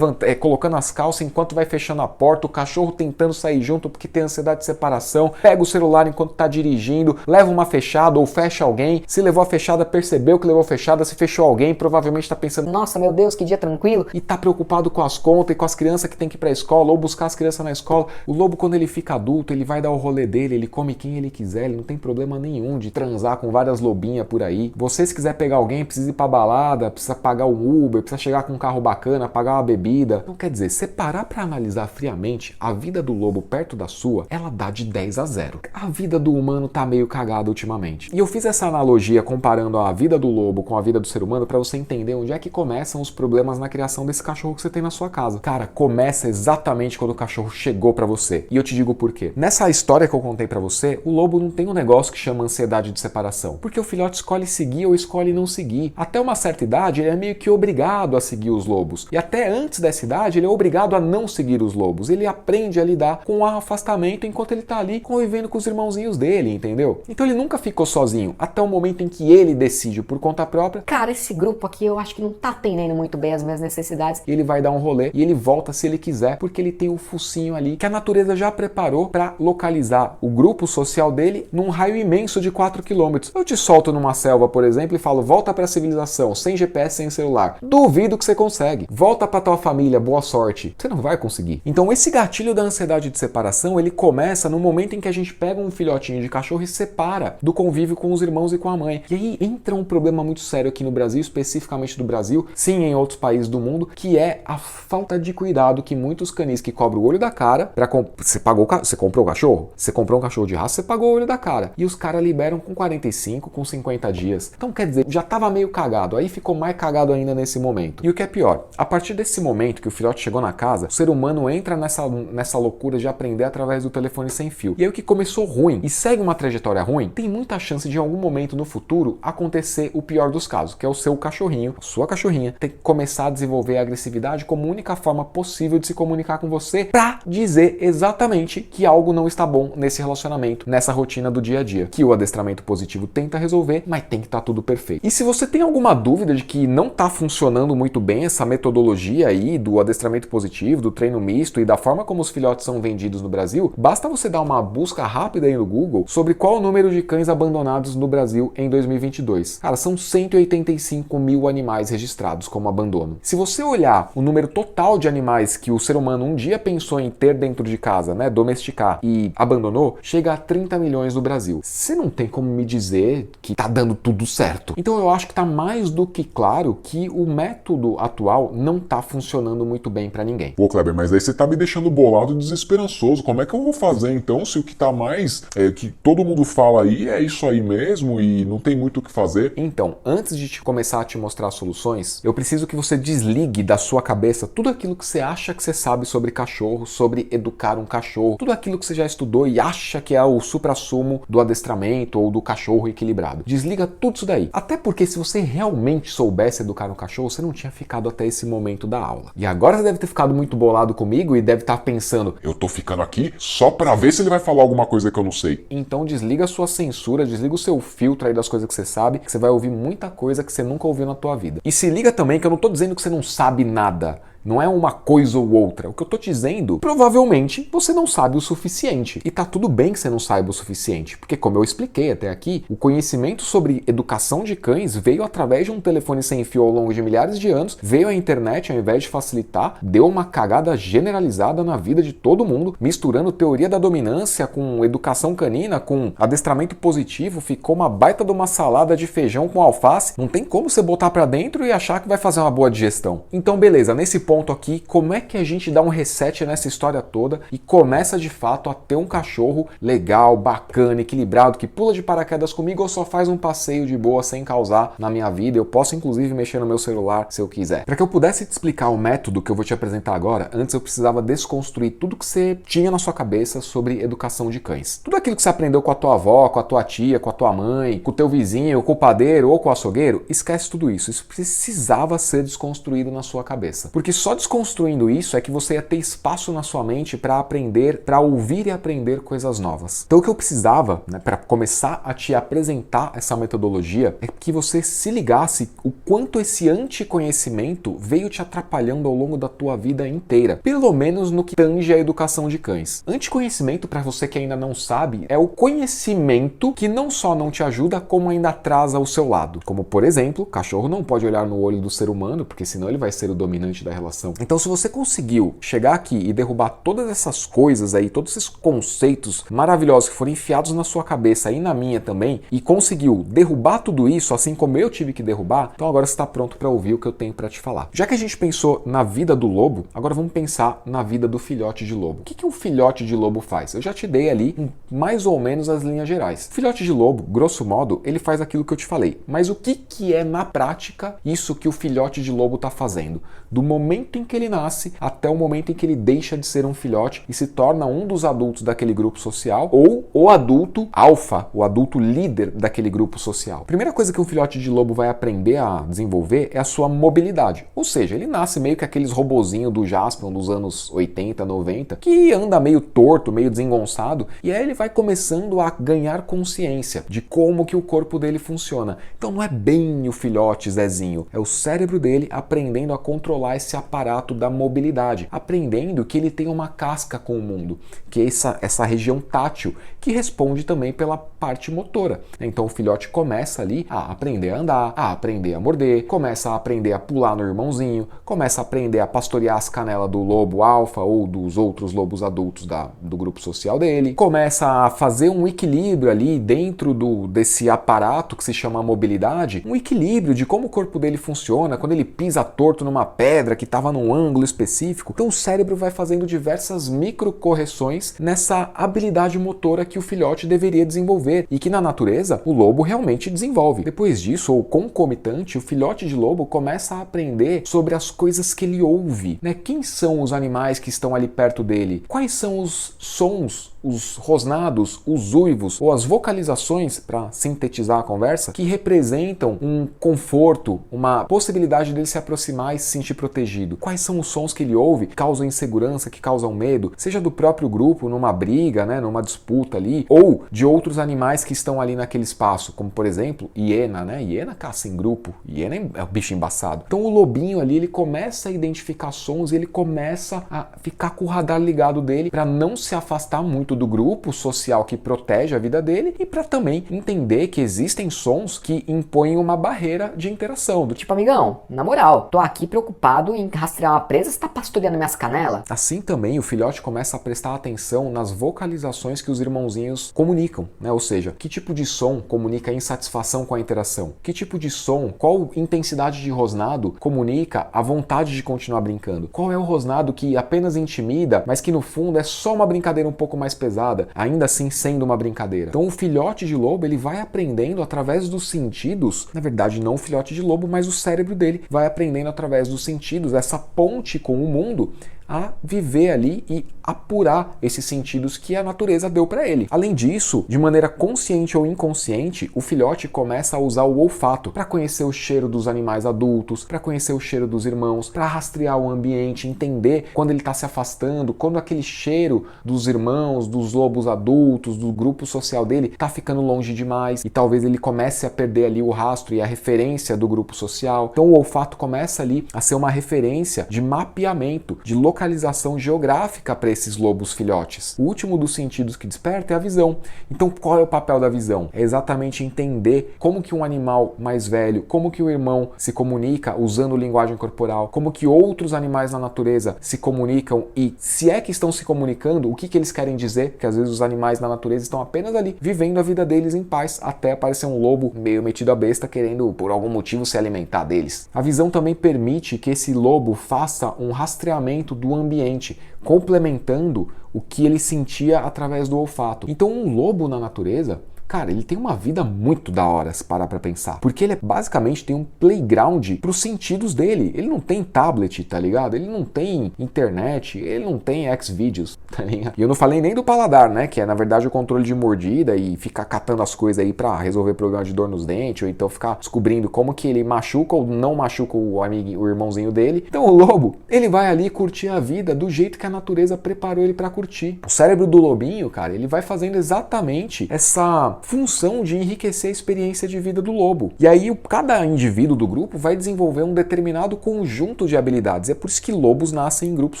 colocando as calças enquanto vai fechando a porta, o cachorro tentando sair junto porque tem ansiedade de separação, pega o celular enquanto tá dirigindo, leva uma fechada ou fecha alguém, se levou a fechada percebeu que levou a fechada, se fechou alguém, provavelmente tá pensando, nossa, meu Deus, que dia tranquilo, e tá preocupado com as contas e com as crianças que tem que ir pra escola ou buscar as crianças na escola. O lobo, quando ele fica adulto, ele vai dar o rolê dele, ele come quem ele quiser, ele não tem problema nenhum de transar com várias lobinhas por aí. Você, se quiser pegar alguém, precisa ir pra balada, precisa pagar um Uber, precisa chegar com um carro bacana, pagar uma bebida. Não quer dizer, se parar pra analisar friamente, a vida do lobo perto da sua, ela dá de 10 a 0. A vida do humano tá meio cagada ultimamente. E eu fiz essa analogia comparando a vida do lobo com a vida do ser humano pra você entender onde é que começam os problemas na criação desse cachorro que você tem na sua casa. Cara, começa exatamente quando o cachorro chegou pra você. E eu te digo por quê. Nessa história que eu contei pra você, o lobo não tem um negócio que chama ansiedade de separação. Porque o filhote escolhe seguir ou escolhe não seguir. Até uma certa idade, ele é meio que obrigado a seguir os lobos. E até antes dessa idade, ele é obrigado a não seguir os lobos. Ele aprende a lidar com o afastamento enquanto ele tá ali convivendo com os irmãozinhos dele, entendeu? Então ele nunca ficou sozinho, até o momento em que ele decide por conta própria. Cara, esse grupo aqui eu acho que não tá atendendo muito bem as minhas necessidades. Ele vai dar um rolê e ele volta se ele quiser, porque ele tem o focinho ali que a natureza já preparou para localizar o grupo social dele num raio imenso de 4 km. Eu te solto numa selva, por exemplo, e falo, volta para a civilização, sem GPS, sem celular. Duvido que você consegue. Volta para tua família, boa sorte. Você não vai conseguir. Então esse gatilho da ansiedade de separação, ele começa no momento em que a gente pega um filhotinho de cachorro e separa do convívio com os irmãos e com a mãe. E aí entra um problema muito sério aqui no Brasil, especificamente do Brasil, sim, em outros países do mundo, que é a falta de cuidado que muitos canis que cobrem o olho da cara para você comprou o cachorro? Você comprou um cachorro de raça, você pagou o olho da cara. E os caras liberam com 45, com 50 dias. Então, quer dizer, já tava meio cagado, aí ficou mais cagado ainda nesse momento. E o que é pior, a partir desse momento que o filhote chegou na casa, o ser humano entra nessa loucura de aprender através do telefone sem fio. E aí o que começou ruim e segue uma trajetória ruim, tem muita chance de em algum momento no futuro acontecer o pior dos casos, que é o seu cachorrinho, a sua cachorrinha, ter que começar a desenvolver a agressividade como única forma possível de se comunicar com você pra dizer exatamente que algo não está bom nesse relacionamento, nessa rotina do dia a dia, que o adestramento positivo tenta resolver, mas tem que estar tudo perfeito. E se você tem alguma dúvida de que não está funcionando muito bem essa metodologia aí do adestramento positivo, do treino misto e da forma como os filhotes são vendidos no Brasil, basta você dar uma busca rápida aí no Google sobre qual o número de cães abandonados no Brasil em 2022. Cara, são 185 mil animais registrados como abandono. Se você olhar o número total de animais que o ser humano um dia pensou em ter dentro de casa, né, domesticar e abandonou, chega a 30 milhões no Brasil. Você não tem como me dizer que tá dando tudo certo. Então eu acho que tá mais do que claro que o método atual não tá funcionando muito bem pra ninguém. Pô, Kleber, mas aí você tá me deixando bolado e desesperançoso. Como é que eu vou fazer então se o que tá mais que todo mundo fala aí é isso aí mesmo e não tem muito o que fazer? Então, antes de começar a te mostrar soluções, eu preciso que você desligue da sua cabeça tudo aquilo que você acha que você sabe sobre cachorro, sobre educar um cachorro, tudo aquilo que você já estudou e acha que é o suprassumo do adestramento ou do cachorro equilibrado. Desliga tudo isso daí. Até porque se você realmente soubesse educar um cachorro, você não tinha ficado até esse momento da aula. E agora você deve ter ficado muito bolado comigo e deve estar pensando, eu tô ficando aqui só pra ver se ele vai falar alguma coisa que eu não sei. Então desliga a sua censura, desliga o seu filtro aí das coisas que você sabe, que você vai ouvir muita coisa que você nunca ouviu na tua vida. E se liga também que eu não tô dizendo que você não sabe nada. Não é uma coisa ou outra. O que eu tô dizendo, provavelmente você não sabe o suficiente. E tá tudo bem que você não saiba o suficiente, porque como eu expliquei até aqui, o conhecimento sobre educação de cães veio através de um telefone sem fio ao longo de milhares de anos, veio a internet ao invés de facilitar, deu uma cagada generalizada na vida de todo mundo, misturando teoria da dominância com educação canina, com adestramento positivo, ficou uma baita de uma salada de feijão com alface. Não tem como você botar pra dentro e achar que vai fazer uma boa digestão. Então beleza, nesse ponto aqui, como é que a gente dá um reset nessa história toda e começa de fato a ter um cachorro legal, bacana, equilibrado, que pula de paraquedas comigo ou só faz um passeio de boa sem causar na minha vida? Eu posso inclusive mexer no meu celular se eu quiser. Para que eu pudesse te explicar o método que eu vou te apresentar agora, antes eu precisava desconstruir tudo que você tinha na sua cabeça sobre educação de cães. Tudo aquilo que você aprendeu com a tua avó, com a tua tia, com a tua mãe, com o teu vizinho, com o padeiro ou com o açougueiro, esquece tudo isso. Isso precisava ser desconstruído na sua cabeça. Porque só desconstruindo isso é que você ia ter espaço na sua mente para aprender, para ouvir e aprender coisas novas. Então o que eu precisava, para começar a te apresentar essa metodologia, é que você se ligasse o quanto esse anticonhecimento veio te atrapalhando ao longo da tua vida inteira. Pelo menos no que tange a educação de cães. Anticonhecimento, para você que ainda não sabe, é o conhecimento que não só não te ajuda, como ainda atrasa o seu lado. Como, por exemplo, o cachorro não pode olhar no olho do ser humano, porque senão ele vai ser o dominante da relação. Então, se você conseguiu chegar aqui e derrubar todas essas coisas aí, todos esses conceitos maravilhosos que foram enfiados na sua cabeça e na minha também, e conseguiu derrubar tudo isso, assim como eu tive que derrubar, então agora você está pronto para ouvir o que eu tenho para te falar. Já que a gente pensou na vida do lobo, agora vamos pensar na vida do filhote de lobo. O que um filhote de lobo faz? Eu já te dei ali mais ou menos as linhas gerais. O filhote de lobo, grosso modo, ele faz aquilo que eu te falei. Mas o que é na prática isso que o filhote de lobo está fazendo? Do momento em que ele nasce até o momento em que ele deixa de ser um filhote e se torna um dos adultos daquele grupo social, ou o adulto alfa, o adulto líder daquele grupo social. A primeira coisa que um filhote de lobo vai aprender a desenvolver é a sua mobilidade. Ou seja, ele nasce meio que aqueles robozinhos do Jaspion dos anos 80, 90, que anda meio torto, meio desengonçado, e aí ele vai começando a ganhar consciência de como que o corpo dele funciona. Então não é bem o filhote Zezinho, é o cérebro dele aprendendo a controlar esse aparato da mobilidade, aprendendo que ele tem uma casca com o mundo, que é essa região tátil, que responde também pela parte motora. Então o filhote começa ali a aprender a andar, a aprender a morder, começa a aprender a pular no irmãozinho, começa a aprender a pastorear as canelas do lobo alfa ou dos outros lobos adultos do grupo social dele, começa a fazer um equilíbrio ali dentro desse aparato que se chama mobilidade, um equilíbrio de como o corpo dele funciona, quando ele pisa torto numa pedra que estava num ângulo específico. Então o cérebro vai fazendo diversas microcorreções nessa habilidade motora que o filhote deveria desenvolver e que na natureza o lobo realmente desenvolve. Depois disso, ou concomitante, o filhote de lobo começa a aprender sobre as coisas que ele ouve, né? Quem são os animais que estão ali perto dele? Quais são os sons, os rosnados, os uivos ou as vocalizações, para sintetizar a conversa, que representam um conforto, uma possibilidade dele se aproximar e se sentir protegido? Quais são os sons que ele ouve que causam insegurança, que causam medo, seja do próprio grupo, numa briga, né, numa disputa ali, ou de outros animais que estão ali naquele espaço, como por exemplo, hiena, né? Hiena caça em grupo, hiena é um bicho embaçado. Então o lobinho ali, ele começa a identificar sons e ele começa a ficar com o radar ligado dele para não se afastar muito do grupo social que protege a vida dele e para também entender que existem sons que impõem uma barreira de interação. Do Tipo, amigão, na moral, tô aqui preocupado em rastrear uma presa, você tá pastoreando minhas canelas? Assim também o filhote começa a prestar atenção nas vocalizações que os irmãozinhos comunicam, né? Ou seja, que tipo de som comunica insatisfação com a interação? Que tipo de som, qual intensidade de rosnado comunica a vontade de continuar brincando? Qual é o rosnado que apenas intimida, mas que no fundo é só uma brincadeira um pouco mais pesada, ainda assim sendo uma brincadeira? Então o filhote de lobo, ele vai aprendendo através dos sentidos, na verdade não o filhote de lobo, mas o cérebro dele vai aprendendo através dos sentidos, essa ponte com o mundo, a viver ali e apurar esses sentidos que a natureza deu para ele. Além disso, de maneira consciente ou inconsciente, o filhote começa a usar o olfato para conhecer o cheiro dos animais adultos, para conhecer o cheiro dos irmãos, para rastrear o ambiente, entender quando ele está se afastando, quando aquele cheiro dos irmãos, dos lobos adultos, do grupo social dele está ficando longe demais e talvez ele comece a perder ali o rastro e a referência do grupo social. Então o olfato começa ali a ser uma referência de mapeamento, de localização geográfica para esses lobos filhotes. O último dos sentidos que desperta é a visão. Então qual é o papel da visão? É exatamente entender como que um animal mais velho, como que o irmão se comunica usando linguagem corporal, como que outros animais na natureza se comunicam e se é que estão se comunicando, o que que eles querem dizer, porque às vezes os animais na natureza estão apenas ali, vivendo a vida deles em paz, até aparecer um lobo meio metido a besta querendo por algum motivo se alimentar deles. A visão também permite que esse lobo faça um rastreamento do ambiente, complementando o que ele sentia através do olfato. Então um lobo na natureza, cara, ele tem uma vida muito da hora, se parar pra pensar. Porque ele basicamente tem um playground pros sentidos dele. Ele não tem tablet, tá ligado? Ele não tem internet, ele não tem Xvideos, tá ligado? E eu não falei nem do paladar, né? Que é, na verdade, o controle de mordida e ficar catando as coisas aí pra resolver problema de dor nos dentes, ou então ficar descobrindo como que ele machuca ou não machuca o irmãozinho dele. Então o lobo, ele vai ali curtir a vida do jeito que a natureza preparou ele pra curtir. O cérebro do lobinho, cara, ele vai fazendo exatamente essa função de enriquecer a experiência de vida do lobo. E aí cada indivíduo do grupo vai desenvolver um determinado conjunto de habilidades. É por isso que lobos nascem em grupos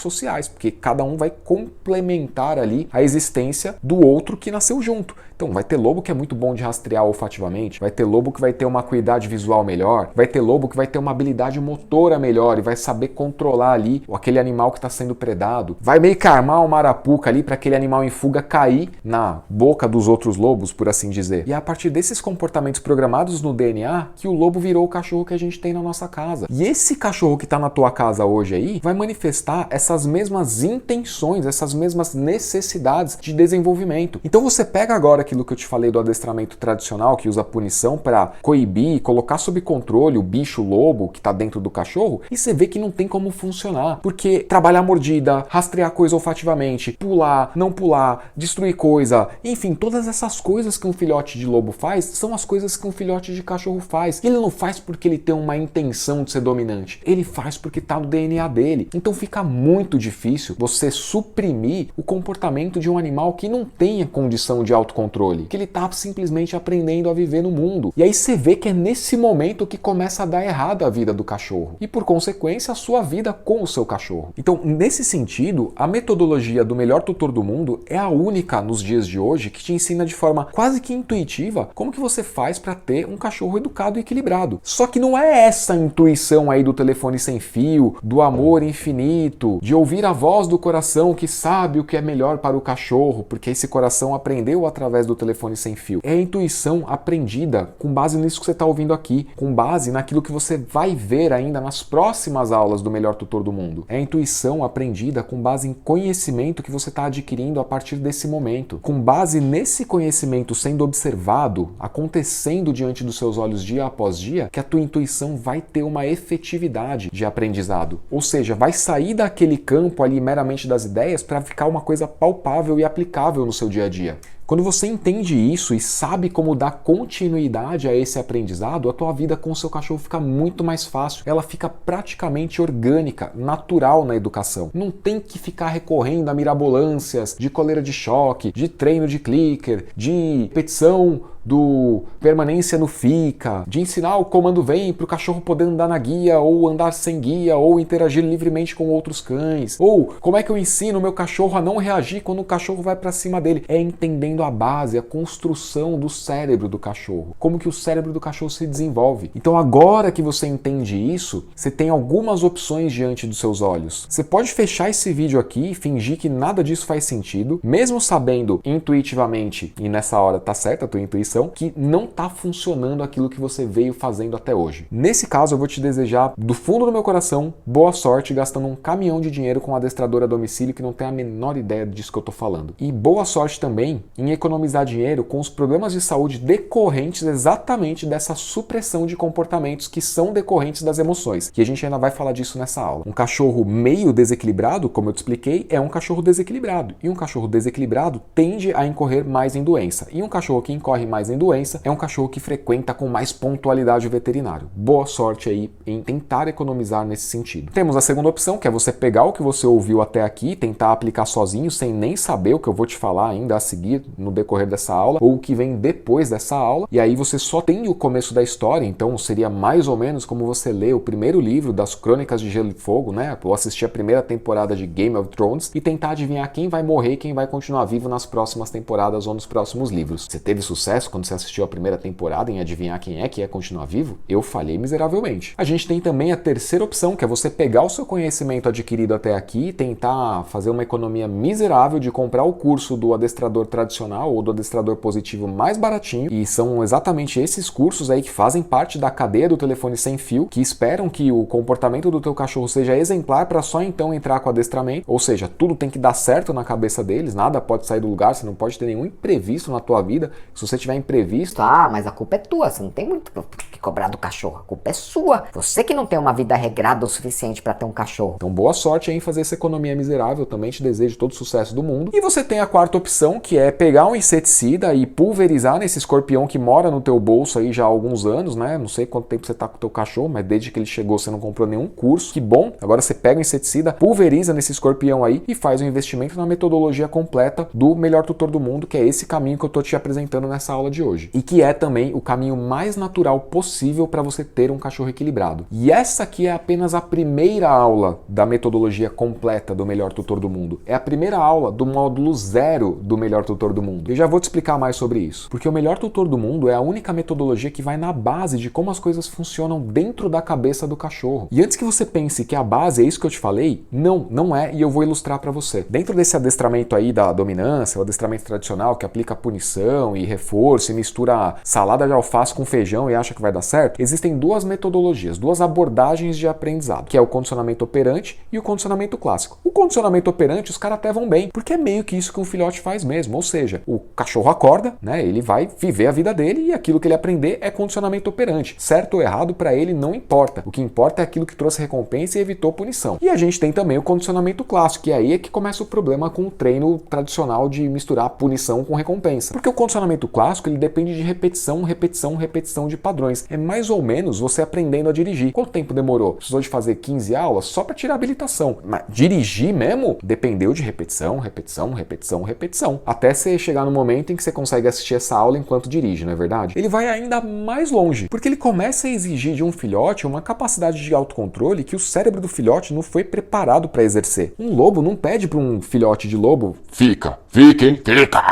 sociais, porque cada um vai complementar ali a existência do outro que nasceu junto. Então vai ter lobo que é muito bom de rastrear olfativamente, vai ter lobo que vai ter uma acuidade visual melhor, vai ter lobo que vai ter uma habilidade motora melhor e vai saber controlar ali aquele animal que está sendo predado. Vai meio que armar uma arapuca ali para aquele animal em fuga cair na boca dos outros lobos, por assim dizer. E é a partir desses comportamentos programados no DNA que o lobo virou o cachorro que a gente tem na nossa casa. E esse cachorro que está na tua casa hoje aí vai manifestar essas mesmas intenções, essas mesmas necessidades de desenvolvimento. Então você pega agora aquilo que eu te falei do adestramento tradicional, que usa punição para coibir, colocar sob controle o bicho lobo que está dentro do cachorro, e você vê que não tem como funcionar. Porque trabalhar mordida, rastrear coisa olfativamente, pular, não pular, destruir coisa, enfim, todas essas coisas que um filhote de lobo faz são as coisas que um filhote de cachorro faz. Ele não faz porque ele tem uma intenção de ser dominante, ele faz porque está no DNA dele. Então fica muito difícil você suprimir o comportamento de um animal que não tenha condição de autocontrole, que ele está simplesmente aprendendo a viver no mundo. E aí você vê que é nesse momento que começa a dar errado a vida do cachorro e, por consequência, a sua vida com o seu cachorro. Então, nesse sentido, a metodologia do melhor tutor do mundo é a única nos dias de hoje que te ensina de forma quase que intuitiva como que você faz para ter um cachorro educado e equilibrado. Só que não é essa intuição aí do telefone sem fio, do amor infinito, de ouvir a voz do coração que sabe o que é melhor para o cachorro, porque esse coração aprendeu através do telefone sem fio. É a intuição aprendida com base nisso que você está ouvindo aqui, com base naquilo que você vai ver ainda nas próximas aulas do melhor tutor do mundo. É a intuição aprendida com base em conhecimento que você está adquirindo a partir desse momento. Com base nesse conhecimento sendo observado, acontecendo diante dos seus olhos dia após dia, que a tua intuição vai ter uma efetividade de aprendizado. Ou seja, vai sair daquele campo ali meramente das ideias para ficar uma coisa palpável e aplicável no seu dia a dia. Quando você entende isso e sabe como dar continuidade a esse aprendizado, a tua vida com o seu cachorro fica muito mais fácil. Ela fica praticamente orgânica, natural na educação. Não tem que ficar recorrendo a mirabolâncias de coleira de choque, de treino de clicker, de repetição do permanência no fica, de ensinar o comando vem para o cachorro poder andar na guia ou andar sem guia ou interagir livremente com outros cães, ou como é que eu ensino o meu cachorro a não reagir quando o cachorro vai para cima dele. É entendendo a base, a construção do cérebro do cachorro, como que o cérebro do cachorro se desenvolve. Então agora que você entende isso, você tem algumas opções diante dos seus olhos. Você pode fechar esse vídeo aqui e fingir que nada disso faz sentido, mesmo sabendo intuitivamente, e nessa hora tá certa a tua intuição, intuição que não está funcionando aquilo que você veio fazendo até hoje. Nesse caso, eu vou te desejar, do fundo do meu coração, boa sorte gastando um caminhão de dinheiro com um adestrador a domicílio que não tem a menor ideia disso que eu tô falando. E boa sorte também em economizar dinheiro com os problemas de saúde decorrentes exatamente dessa supressão de comportamentos que são decorrentes das emoções, que a gente ainda vai falar disso nessa aula. Um cachorro meio desequilibrado, como eu te expliquei, é um cachorro desequilibrado. E um cachorro desequilibrado tende a incorrer mais em doença. E um cachorro que incorre mais em doença é um cachorro que frequenta com mais pontualidade o veterinário. Boa sorte aí em tentar economizar nesse sentido. Temos a segunda opção, que é você pegar o que você ouviu até aqui e tentar aplicar sozinho, sem nem saber o que eu vou te falar ainda a seguir no decorrer dessa aula, ou o que vem depois dessa aula, e aí você só tem o começo da história, então seria mais ou menos como você lê o primeiro livro das Crônicas de Gelo e Fogo, né? Ou assistir a primeira temporada de Game of Thrones e tentar adivinhar quem vai morrer e quem vai continuar vivo nas próximas temporadas ou nos próximos livros. Você teve sucesso quando você assistiu a primeira temporada em adivinhar quem é que ia continuar vivo? Eu falhei miseravelmente. A gente tem também a terceira opção, que é você pegar o seu conhecimento adquirido até aqui e tentar fazer uma economia miserável de comprar o curso do adestrador tradicional ou do adestrador positivo mais baratinho, e são exatamente esses cursos aí que fazem parte da cadeia do telefone sem fio, que esperam que o comportamento do teu cachorro seja exemplar para só então entrar com o adestramento, ou seja, tudo tem que dar certo na cabeça deles, nada pode sair do lugar, você não pode ter nenhum imprevisto na tua vida. Se você tiver imprevisto... Ah, mas a culpa é tua, você não tem muito que cobrar do cachorro, a culpa é sua. Você que não tem uma vida regrada o suficiente para ter um cachorro. Então boa sorte aí em fazer essa economia miserável, eu também te desejo todo o sucesso do mundo. E você tem a quarta opção, que é pegar um inseticida e pulverizar nesse escorpião que mora no teu bolso aí já há alguns anos, né? Não sei quanto tempo você tá com o teu cachorro, mas desde que ele chegou você não comprou nenhum curso. Que bom! Agora você pega o inseticida, pulveriza nesse escorpião aí e faz um investimento na metodologia completa do melhor tutor do mundo, que é esse caminho que eu tô te apresentando nessa aula de hoje. E que é também o caminho mais natural possível para você ter um cachorro equilibrado. E essa aqui é apenas a primeira aula da metodologia completa do melhor tutor do mundo. É a primeira aula do módulo 0 do melhor tutor do mundo. Eu já vou te explicar mais sobre isso. Porque o melhor tutor do mundo é a única metodologia que vai na base de como as coisas funcionam dentro da cabeça do cachorro. E antes que você pense que a base é isso que eu te falei, não é, e eu vou ilustrar para você. Dentro desse adestramento aí da dominância, o adestramento tradicional que aplica punição e reforço e mistura salada de alface com feijão e acha que vai dar certo, existem duas metodologias, duas abordagens de aprendizado, que é o condicionamento operante e o condicionamento clássico. O condicionamento operante os caras até vão bem, porque é meio que isso que um filhote faz mesmo, ou seja, o cachorro acorda, né, ele vai viver a vida dele e aquilo que ele aprender é condicionamento operante. Certo ou errado para ele não importa. O que importa é aquilo que trouxe recompensa e evitou punição. E a gente tem também o condicionamento clássico, que aí é que começa o problema com o treino tradicional de misturar punição com recompensa. Porque o condicionamento clássico, ele depende de repetição, repetição, repetição de padrões. É mais ou menos você aprendendo a dirigir. Quanto tempo demorou? Precisou de fazer 15 aulas só para tirar a habilitação. Mas dirigir mesmo dependeu de repetição, repetição, repetição, repetição. Até você chegar no momento em que você consegue assistir essa aula enquanto dirige, não é verdade? Ele vai ainda mais longe, porque ele começa a exigir de um filhote uma capacidade de autocontrole que o cérebro do filhote não foi preparado para exercer. Um lobo não pede para um filhote de lobo: fica, hein? Fica.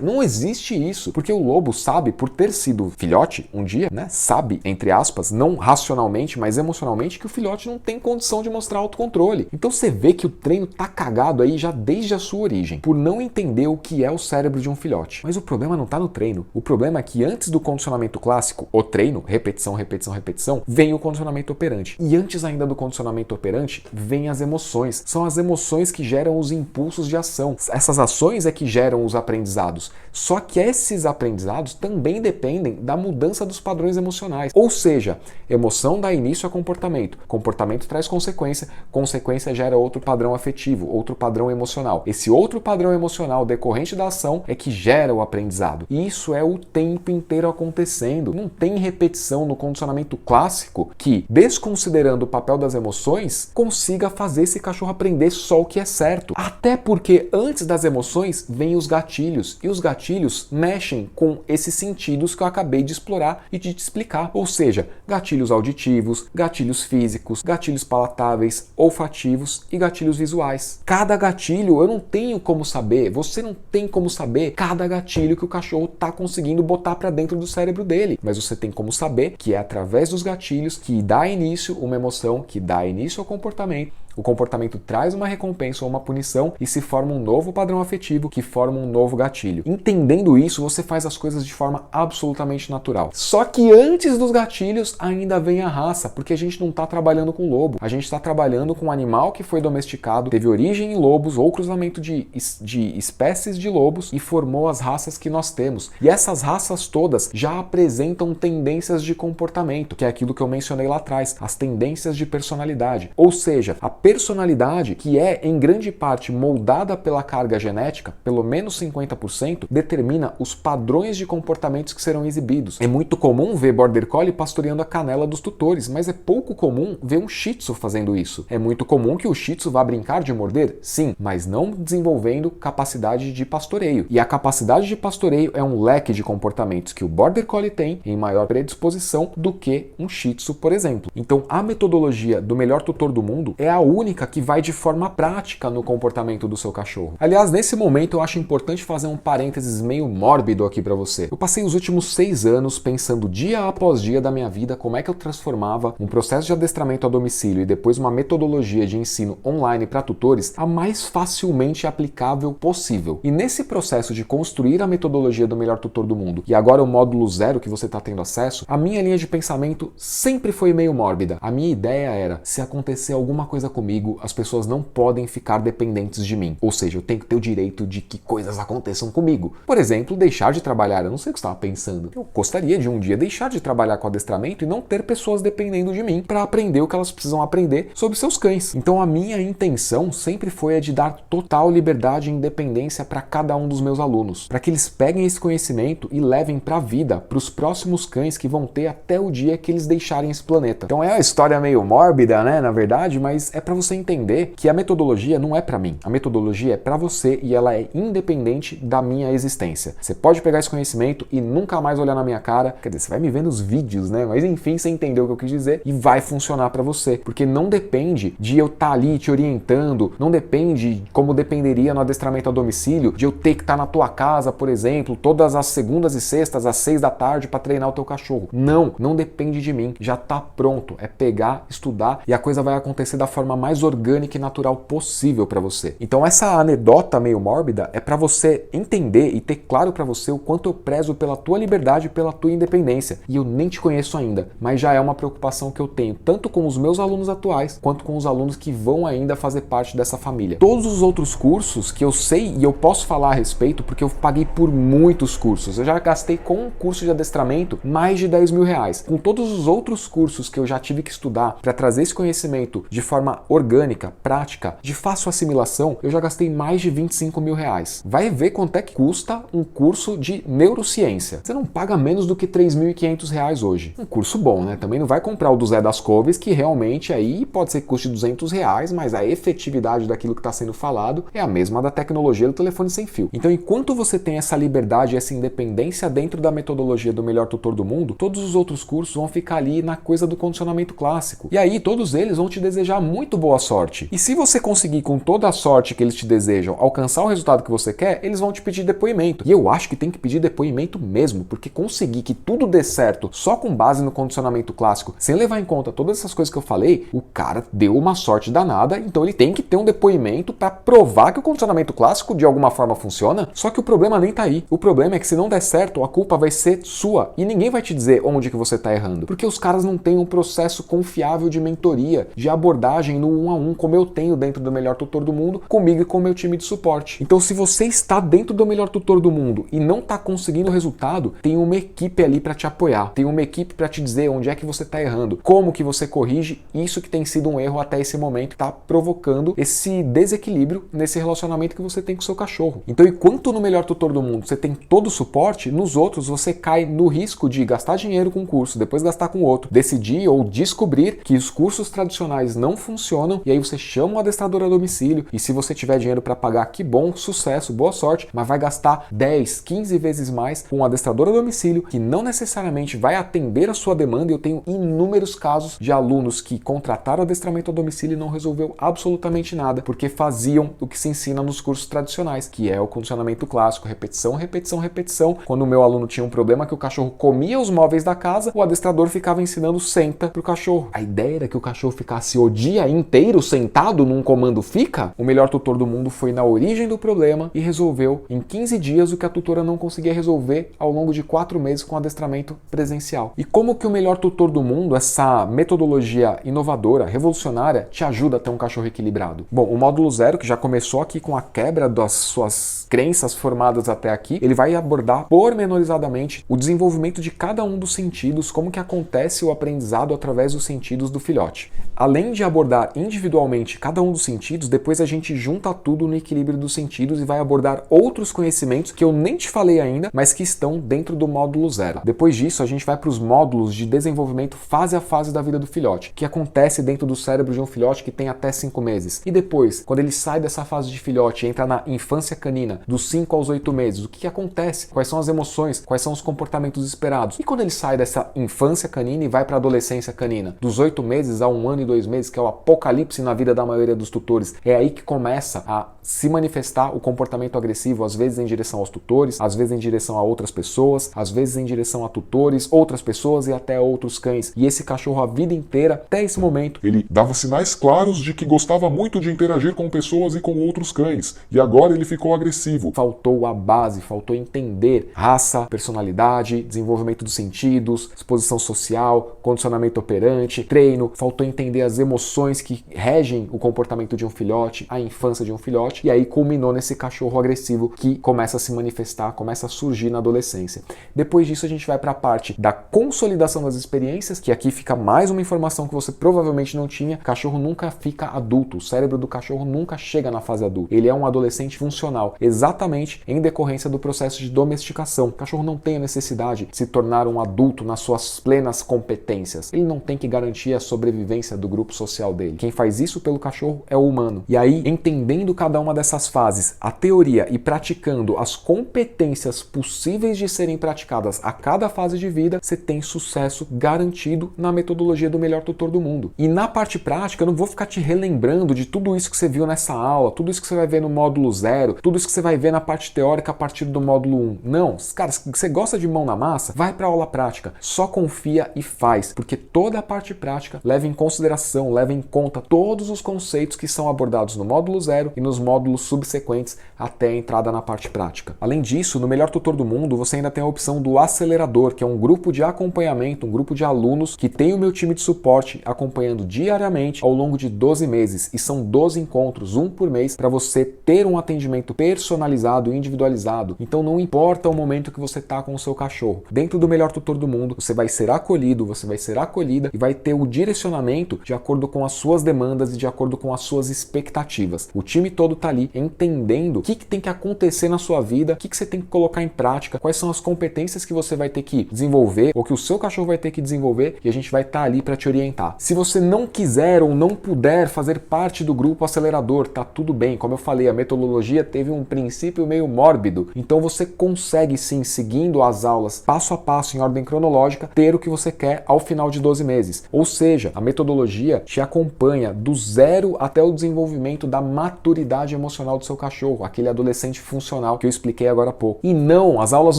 Não existe isso, porque o lobo sabe, por ter sido filhote um dia, né? Sabe, entre aspas, não racionalmente, mas emocionalmente, que o filhote não tem condição de mostrar autocontrole. Então você vê que o treino tá cagado aí já desde a sua origem, por não entender o que é o cérebro de um filhote. Mas o problema não tá no treino. O problema é que antes do condicionamento clássico, o treino, repetição, repetição, repetição, vem o condicionamento operante. E antes ainda do condicionamento operante, vem as emoções. São as emoções que geram os impulsos de ação. Essas ações é que geram os aprendizados. Só que esses aprendizados também dependem da mudança dos padrões emocionais. Ou seja, emoção dá início a comportamento. Comportamento traz consequência. Consequência gera outro padrão afetivo, outro padrão emocional. Esse outro padrão emocional decorrente da ação é que gera o aprendizado. E isso é o tempo inteiro acontecendo. Não tem repetição no condicionamento clássico que, desconsiderando o papel das emoções, consiga fazer esse cachorro aprender só o que é certo. Até porque antes das emoções vem os gatilhos. E os gatilhos mexem com esses sentidos que eu acabei de explorar e de te explicar. Ou seja, gatilhos auditivos, gatilhos físicos, gatilhos palatáveis, olfativos e gatilhos visuais. Cada gatilho eu não tenho como saber, você não tem como saber cada gatilho que o cachorro está conseguindo botar para dentro do cérebro dele. Mas você tem como saber que é através dos gatilhos que dá início uma emoção, que dá início ao comportamento, O comportamento traz uma recompensa ou uma punição e se forma um novo padrão afetivo que forma um novo gatilho. Entendendo isso, você faz as coisas de forma absolutamente natural. Só que antes dos gatilhos ainda vem a raça, porque a gente não está trabalhando com lobo, a gente está trabalhando com um animal que foi domesticado, teve origem em lobos ou cruzamento de espécies de lobos e formou as raças que nós temos. E essas raças todas já apresentam tendências de comportamento, que é aquilo que eu mencionei lá atrás, as tendências de personalidade. Ou seja, a personalidade, que é em grande parte moldada pela carga genética, pelo menos 50%, determina os padrões de comportamentos que serão exibidos. É muito comum ver Border Collie pastoreando a canela dos tutores, mas é pouco comum ver um Shih Tzu fazendo isso. É muito comum que o Shih Tzu vá brincar de morder? Sim, mas não desenvolvendo capacidade de pastoreio. E a capacidade de pastoreio é um leque de comportamentos que o Border Collie tem em maior predisposição do que um Shih Tzu, por exemplo. Então, a metodologia do melhor tutor do mundo é a única que vai de forma prática no comportamento do seu cachorro. Aliás, nesse momento eu acho importante fazer um parênteses meio mórbido aqui para você. Eu passei os últimos 6 anos pensando dia após dia da minha vida como é que eu transformava um processo de adestramento a domicílio e depois uma metodologia de ensino online para tutores a mais facilmente aplicável possível. E nesse processo de construir a metodologia do melhor tutor do mundo e agora o módulo 0 que você está tendo acesso, a minha linha de pensamento sempre foi meio mórbida. A minha ideia era, se acontecer alguma coisa comigo, as pessoas não podem ficar dependentes de mim. Ou seja, eu tenho que ter o direito de que coisas aconteçam comigo. Por exemplo, deixar de trabalhar. Eu não sei o que você estava pensando. Eu gostaria de um dia deixar de trabalhar com adestramento e não ter pessoas dependendo de mim para aprender o que elas precisam aprender sobre seus cães. Então a minha intenção sempre foi a de dar total liberdade e independência para cada um dos meus alunos, para que eles peguem esse conhecimento e levem para a vida, para os próximos cães que vão ter até o dia que eles deixarem esse planeta. Então é uma história meio mórbida, né, na verdade, mas é para você entender que a metodologia não é para mim. A metodologia é para você e ela é independente da minha existência. Você pode pegar esse conhecimento e nunca mais olhar na minha cara, quer dizer, você vai me ver nos vídeos, né, mas enfim, você entendeu o que eu quis dizer e vai funcionar para você, porque não depende de eu estar ali te orientando, não depende como dependeria no adestramento a domicílio, de eu ter que estar na tua casa, por exemplo, todas as segundas e sextas às 6 da tarde para treinar o teu cachorro. Não depende de mim, já tá pronto, é pegar, estudar e a coisa vai acontecer da forma mais orgânica e natural possível para você. Então essa anedota meio mórbida é para você entender e ter claro para você o quanto eu prezo pela tua liberdade e pela tua independência. E eu nem te conheço ainda, mas já é uma preocupação que eu tenho, tanto com os meus alunos atuais, quanto com os alunos que vão ainda fazer parte dessa família. Todos os outros cursos que eu sei e eu posso falar a respeito, porque eu paguei por muitos cursos. Eu já gastei com um curso de adestramento mais de 10 mil reais. Com todos os outros cursos que eu já tive que estudar para trazer esse conhecimento de forma orgânica, prática, de fácil assimilação, eu já gastei mais de 25 mil reais. Vai ver quanto é que custa um curso de neurociência. Você não paga menos do que 3.500 reais hoje. Um curso bom, né? Também não vai comprar o do Zé das Couves, que realmente aí pode ser que custe 200 reais, mas a efetividade daquilo que está sendo falado é a mesma da tecnologia do telefone sem fio. Então, enquanto você tem essa liberdade e essa independência dentro da metodologia do melhor tutor do mundo, todos os outros cursos vão ficar ali na coisa do condicionamento clássico. E aí, todos eles vão te desejar muito boa sorte. E se você conseguir, com toda a sorte que eles te desejam, alcançar o resultado que você quer, eles vão te pedir depoimento. E eu acho que tem que pedir depoimento mesmo, porque conseguir que tudo dê certo só com base no condicionamento clássico, sem levar em conta todas essas coisas que eu falei, o cara deu uma sorte danada, então ele tem que ter um depoimento para provar que o condicionamento clássico de alguma forma funciona. Só que o problema nem tá aí. O problema é que se não der certo, a culpa vai ser sua e ninguém vai te dizer onde que você tá errando, porque os caras não têm um processo confiável de mentoria, de abordagem no 1 a 1 como eu tenho dentro do melhor tutor do mundo, comigo e com o meu time de suporte. Então, se você está dentro do melhor tutor do mundo e não tá conseguindo resultado, tem uma equipe ali para te apoiar, tem uma equipe para te dizer onde é que você tá errando, como que você corrige isso que tem sido um erro até esse momento, tá provocando esse desequilíbrio nesse relacionamento que você tem com o seu cachorro. Então, enquanto no melhor tutor do mundo você tem todo o suporte, nos outros você cai no risco de gastar dinheiro com um curso, depois gastar com outro, decidir ou descobrir que os cursos tradicionais não funcionam e aí você chama um adestrador a domicílio e se você tiver dinheiro para pagar, que bom, sucesso, boa sorte, mas vai gastar 10, 15 vezes mais com um adestrador a domicílio que não necessariamente vai atender a sua demanda. E eu tenho inúmeros casos de alunos que contrataram adestramento a domicílio e não resolveu absolutamente nada, porque faziam o que se ensina nos cursos tradicionais, que é o condicionamento clássico, repetição, repetição, repetição. Quando o meu aluno tinha um problema que o cachorro comia os móveis da casa, o adestrador ficava ensinando senta pro cachorro. A ideia era que o cachorro ficasse o dia inteiro inteiro sentado num comando fica? O melhor tutor do mundo foi na origem do problema e resolveu em 15 dias o que a tutora não conseguia resolver ao longo de 4 meses com adestramento presencial. E como que o melhor tutor do mundo, essa metodologia inovadora, revolucionária, te ajuda a ter um cachorro equilibrado? Bom, o módulo 0, que já começou aqui com a quebra das suas crenças formadas até aqui, ele vai abordar pormenorizadamente o desenvolvimento de cada um dos sentidos, como que acontece o aprendizado através dos sentidos do filhote. Além de abordar individualmente cada um dos sentidos, depois a gente junta tudo no equilíbrio dos sentidos e vai abordar outros conhecimentos que eu nem te falei ainda, mas que estão dentro do módulo 0. Depois disso, a gente vai para os módulos de desenvolvimento fase a fase da vida do filhote, que acontece dentro do cérebro de um filhote que tem até 5 meses. E depois, quando ele sai dessa fase de filhote e entra na infância canina, dos 5 aos 8 meses, o que acontece? Quais são as emoções? Quais são os comportamentos esperados? E quando ele sai dessa infância canina e vai para a adolescência canina, dos 8 meses a 1 ano e 2 meses, que é o apocalipse na vida da maioria dos tutores, é aí que começa a se manifestar o comportamento agressivo, às vezes em direção aos tutores, às vezes em direção a outras pessoas, às vezes em direção a tutores, outras pessoas e até outros cães. E esse cachorro a vida inteira, até esse momento, Ele dava sinais claros de que gostava muito de interagir com pessoas e com outros cães, e agora ele ficou agressivo. faltou a base, faltou entender raça, personalidade, desenvolvimento dos sentidos, exposição social, condicionamento operante, treino, faltou entender as emoções que regem o comportamento de um filhote, a infância de um filhote, e aí culminou nesse cachorro agressivo que começa a se manifestar, começa a surgir na adolescência. Depois disso a gente vai para a parte da consolidação das experiências, que aqui fica mais uma informação que você provavelmente não tinha. O cachorro nunca fica adulto, o cérebro do cachorro nunca chega na fase adulta. Ele é um adolescente funcional, exatamente em decorrência do processo de domesticação. O cachorro não tem a necessidade de se tornar um adulto nas suas plenas competências. Ele não tem que garantir a sobrevivência do grupo social dele. Quem faz isso pelo cachorro é o humano. E aí, entendendo cada uma dessas fases, a teoria e praticando as competências possíveis de serem praticadas a cada fase de vida, você tem sucesso garantido na metodologia do melhor tutor do mundo. E na parte prática, eu não vou ficar te relembrando de tudo isso que você viu nessa aula, tudo isso que você vai ver no módulo 0, tudo isso que você vai ver na parte teórica a partir do módulo 1. Não, cara, se você gosta de mão na massa, vai para a aula prática. Só confia e faz, porque toda a parte prática leva em consideração, leva em conta todos os conceitos que são abordados no módulo 0 e nos módulos subsequentes até a entrada na parte prática. Além disso, no Melhor Tutor do Mundo, você ainda tem a opção do acelerador, que é um grupo de acompanhamento, um grupo de alunos que tem o meu time de suporte acompanhando diariamente ao longo de 12 meses. E são 12 encontros, um por mês, para você ter um atendimento personalizado e individualizado. Então não importa o momento que você está com o seu cachorro. Dentro do Melhor Tutor do Mundo, você vai ser acolhido, você vai ser acolhida e vai ter o direcionamento de acordo com as suas demandas e de acordo com as suas expectativas. O time todo está ali entendendo o que tem que acontecer na sua vida, o que você tem que colocar em prática, quais são as competências que você vai ter que desenvolver ou que o seu cachorro vai ter que desenvolver, e a gente vai estar ali para te orientar. Se você não quiser ou não puder fazer parte do grupo acelerador, tá tudo bem. Como eu falei, a metodologia teve um princípio meio mórbido, então você consegue sim, seguindo as aulas passo a passo em ordem cronológica, ter o que você quer ao final de 12 meses. Ou seja, a metodologia te acompanha do 0 até o desenvolvimento da maturidade emocional do seu cachorro, aquele adolescente funcional que eu expliquei agora há pouco. E não, as aulas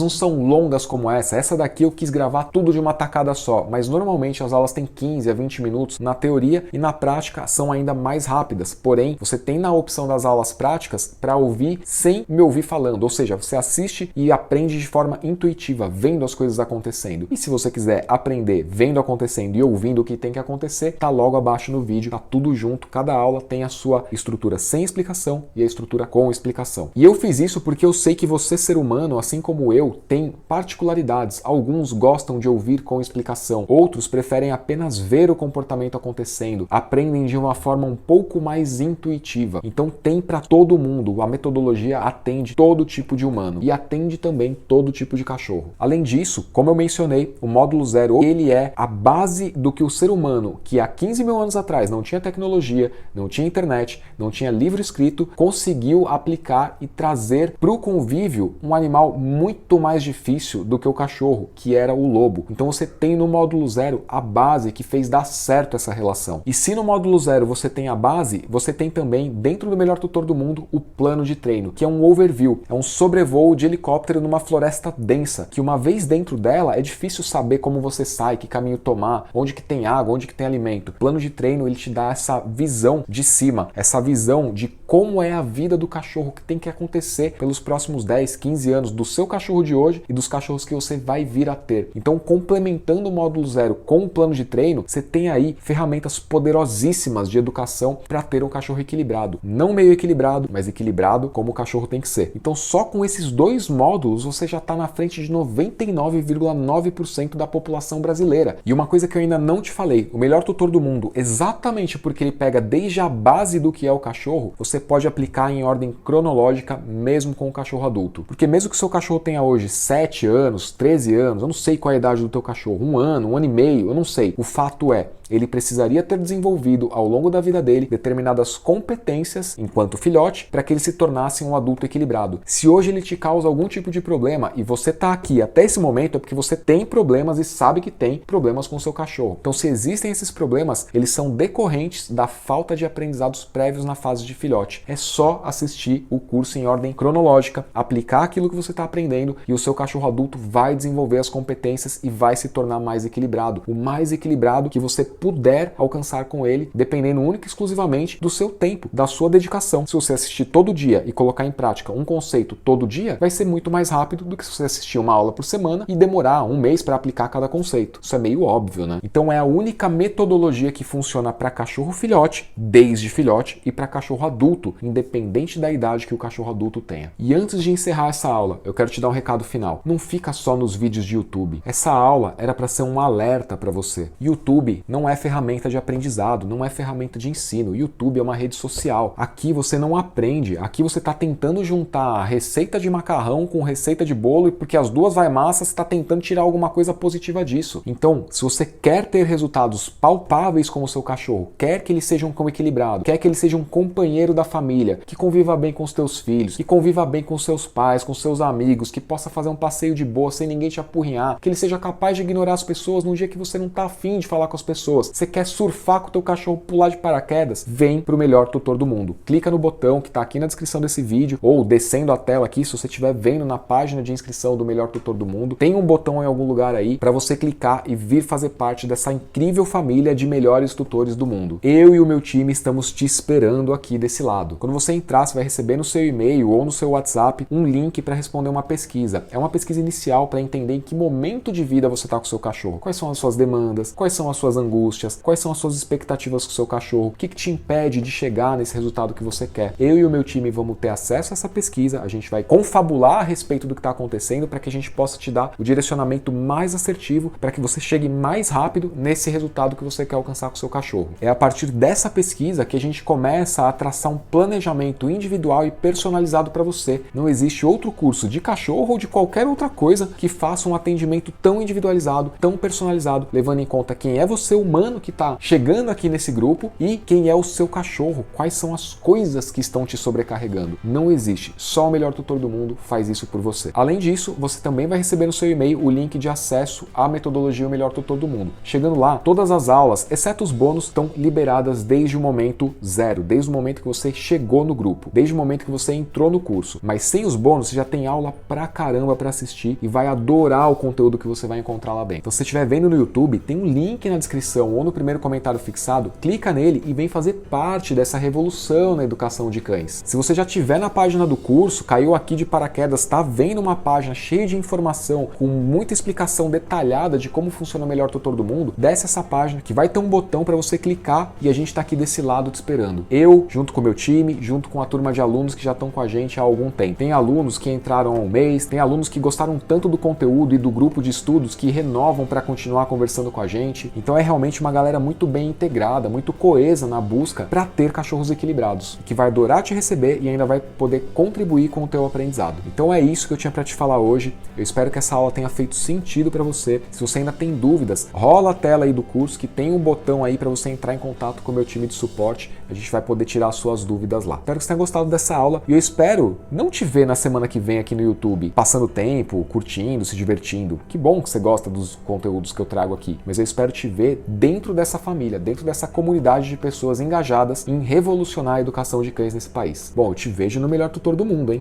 não são longas como essa. Essa daqui eu quis gravar tudo de uma tacada só, mas normalmente as aulas têm 15 a 20 minutos na teoria e na prática são ainda mais rápidas. Porém, você tem na opção das aulas práticas para ouvir sem me ouvir falando, ou seja, você assiste e aprende de forma intuitiva, vendo as coisas acontecendo. E se você quiser aprender vendo acontecendo e ouvindo o que tem que acontecer, tá logo abaixo no vídeo, tá tudo junto, cada aula tem a sua estrutura sem explicação e a estrutura com explicação. E eu fiz isso porque eu sei que você, ser humano, assim como eu, tem particularidades. Alguns gostam de ouvir com explicação, outros preferem apenas ver o comportamento acontecendo, aprendem de uma forma um pouco mais intuitiva. Então tem para todo mundo, a metodologia atende todo tipo de humano e atende também todo tipo de cachorro. Além disso, como eu mencionei, o módulo 0, ele é a base do que o ser humano, que há 15 mil anos atrás não tinha tecnologia, não tinha internet, não tinha livro escrito, conseguiu aplicar e trazer para o convívio um animal muito mais difícil do que o cachorro, que era o lobo. Então você tem no módulo 0 a base que fez dar certo essa relação. E se no módulo 0 você tem a base, você tem também, dentro do Melhor Tutor do Mundo, o plano de treino, que é um overview, é um sobrevoo de helicóptero numa floresta densa, que uma vez dentro dela é difícil saber como você sai, que caminho tomar, onde que tem água, onde que tem alimento. O plano de treino, ele te te dar essa visão de cima, essa visão de como é a vida do cachorro, que tem que acontecer pelos próximos 10, 15 anos do seu cachorro de hoje e dos cachorros que você vai vir a ter. Então, complementando o módulo 0 com o plano de treino, você tem aí ferramentas poderosíssimas de educação para ter um cachorro equilibrado. Não meio equilibrado, mas equilibrado como o cachorro tem que ser. Então, só com esses 2 módulos, você já está na frente de 99,9% da população brasileira. E uma coisa que eu ainda não te falei, o melhor tutor do mundo, exatamente porque ele pega desde a base do que é o cachorro, você pode aplicar em ordem cronológica mesmo com o cachorro adulto. Porque mesmo que o seu cachorro tenha hoje 7 anos, 13 anos, eu não sei qual é a idade do teu cachorro, 1 ano, 1 ano e meio, eu não sei. O fato é, ele precisaria ter desenvolvido ao longo da vida dele determinadas competências enquanto filhote para que ele se tornasse um adulto equilibrado. Se hoje ele te causa algum tipo de problema e você está aqui até esse momento, é porque você tem problemas e sabe que tem problemas com o seu cachorro. Então, se existem esses problemas, eles são decorrentes da falta de aprendizados prévios na fase de filhote. É só assistir o curso em ordem cronológica, aplicar aquilo que você está aprendendo e o seu cachorro adulto vai desenvolver as competências e vai se tornar mais equilibrado. O mais equilibrado que você puder alcançar com ele, dependendo única e exclusivamente do seu tempo, da sua dedicação. Se você assistir todo dia e colocar em prática um conceito todo dia, vai ser muito mais rápido do que se você assistir uma aula por semana e demorar 1 mês para aplicar cada conceito. Isso é meio óbvio, né? Então é a única metodologia que funciona para cachorro filhote, desde filhote, e para cachorro adulto, independente da idade que o cachorro adulto tenha. E antes de encerrar essa aula, eu quero te dar um recado final. Não fica só nos vídeos de YouTube. Essa aula era para ser um alerta para você. YouTube não é ferramenta de aprendizado, não é ferramenta de ensino. YouTube é uma rede social. Aqui você não aprende, aqui você está tentando juntar a receita de macarrão com receita de bolo e porque as duas vai massa, você está tentando tirar alguma coisa positiva disso. Então, se você quer ter resultados palpáveis com o seu cachorro, quer que ele seja um cão equilibrado, quer que ele seja um companheiro da família, que conviva bem com os teus filhos, que conviva bem com seus pais, com seus amigos, que possa fazer um passeio de boa sem ninguém te apurrinhar, que ele seja capaz de ignorar as pessoas num dia que você não está afim de falar com as pessoas, você quer surfar com o teu cachorro, pular de paraquedas, vem pro melhor tutor do mundo. Clica no botão que está aqui na descrição desse vídeo ou descendo a tela aqui, se você estiver vendo na página de inscrição do melhor tutor do mundo, tem um botão em algum lugar aí para você clicar e vir fazer parte dessa incrível família de melhores tutores do mundo. Eu e o meu time estamos te esperando aqui desse lado. Quando você entrar, você vai receber no seu e-mail ou no seu WhatsApp um link para responder uma pesquisa. É uma pesquisa inicial para entender em que momento de vida você está com o seu cachorro. Quais são as suas demandas, quais são as suas angústias, quais são as suas expectativas com o seu cachorro, o que te impede de chegar nesse resultado que você quer. Eu e o meu time vamos ter acesso a essa pesquisa, a gente vai confabular a respeito do que está acontecendo para que a gente possa te dar o direcionamento mais assertivo para que você chegue mais rápido nesse resultado que você quer alcançar com o seu cachorro. É a partir dessa pesquisa que a gente começa a traçar um planejamento individual e personalizado para você. Não existe outro curso de cachorro ou de qualquer outra coisa que faça um atendimento tão individualizado, tão personalizado, levando em conta quem é você humano que está chegando aqui nesse grupo e quem é o seu cachorro, quais são as coisas que estão te sobrecarregando. Não existe, só o melhor tutor do mundo faz isso por você. Além disso, você também vai receber no seu e-mail o link de acesso à metodologia O Melhor Tutor do Mundo. Chegando lá, todas as aulas, exceto os bônus, estão liberadas desde o momento 0, desde o momento que você chegou no grupo, desde o momento que você entrou no curso. Mas sem os bônus, você já tem aula pra caramba pra assistir e vai adorar o conteúdo que você vai encontrar lá dentro. Então, se você estiver vendo no YouTube, tem um link na descrição ou no primeiro comentário fixado, clica nele e vem fazer parte dessa revolução na educação de cães. Se você já estiver na página do curso, caiu aqui de paraquedas, tá vendo uma página cheia de informação, com muita explicação detalhada de como funciona o melhor tutor do mundo, desce essa página que vai ter um botão para você clicar e a gente tá aqui desse lado te esperando. Eu, junto com o meu time, junto com a turma de alunos que já estão com a gente há algum tempo. Tem alunos que entraram há um mês, tem alunos que gostaram tanto do conteúdo e do grupo de estudos que renovam para continuar conversando com a gente. Então é realmente uma galera muito bem integrada, muito coesa na busca para ter cachorros equilibrados, que vai adorar te receber e ainda vai poder contribuir com o teu aprendizado. Então é isso que eu tinha para te falar hoje. Eu espero que essa aula tenha feito sentido para você. Se você ainda tem dúvidas, rola a tela aí do curso que tem um botão aí para você entrar em contato com o meu time de suporte. A gente vai poder tirar as suas dúvidas lá. Espero que você tenha gostado dessa aula e eu espero não te ver na semana que vem aqui no YouTube, passando tempo, curtindo, se divertindo. Que bom que você gosta dos conteúdos que eu trago aqui, mas eu espero te ver dentro dessa família, dentro dessa comunidade de pessoas engajadas em revolucionar a educação de cães nesse país. Bom, eu te vejo no melhor tutor do mundo, hein?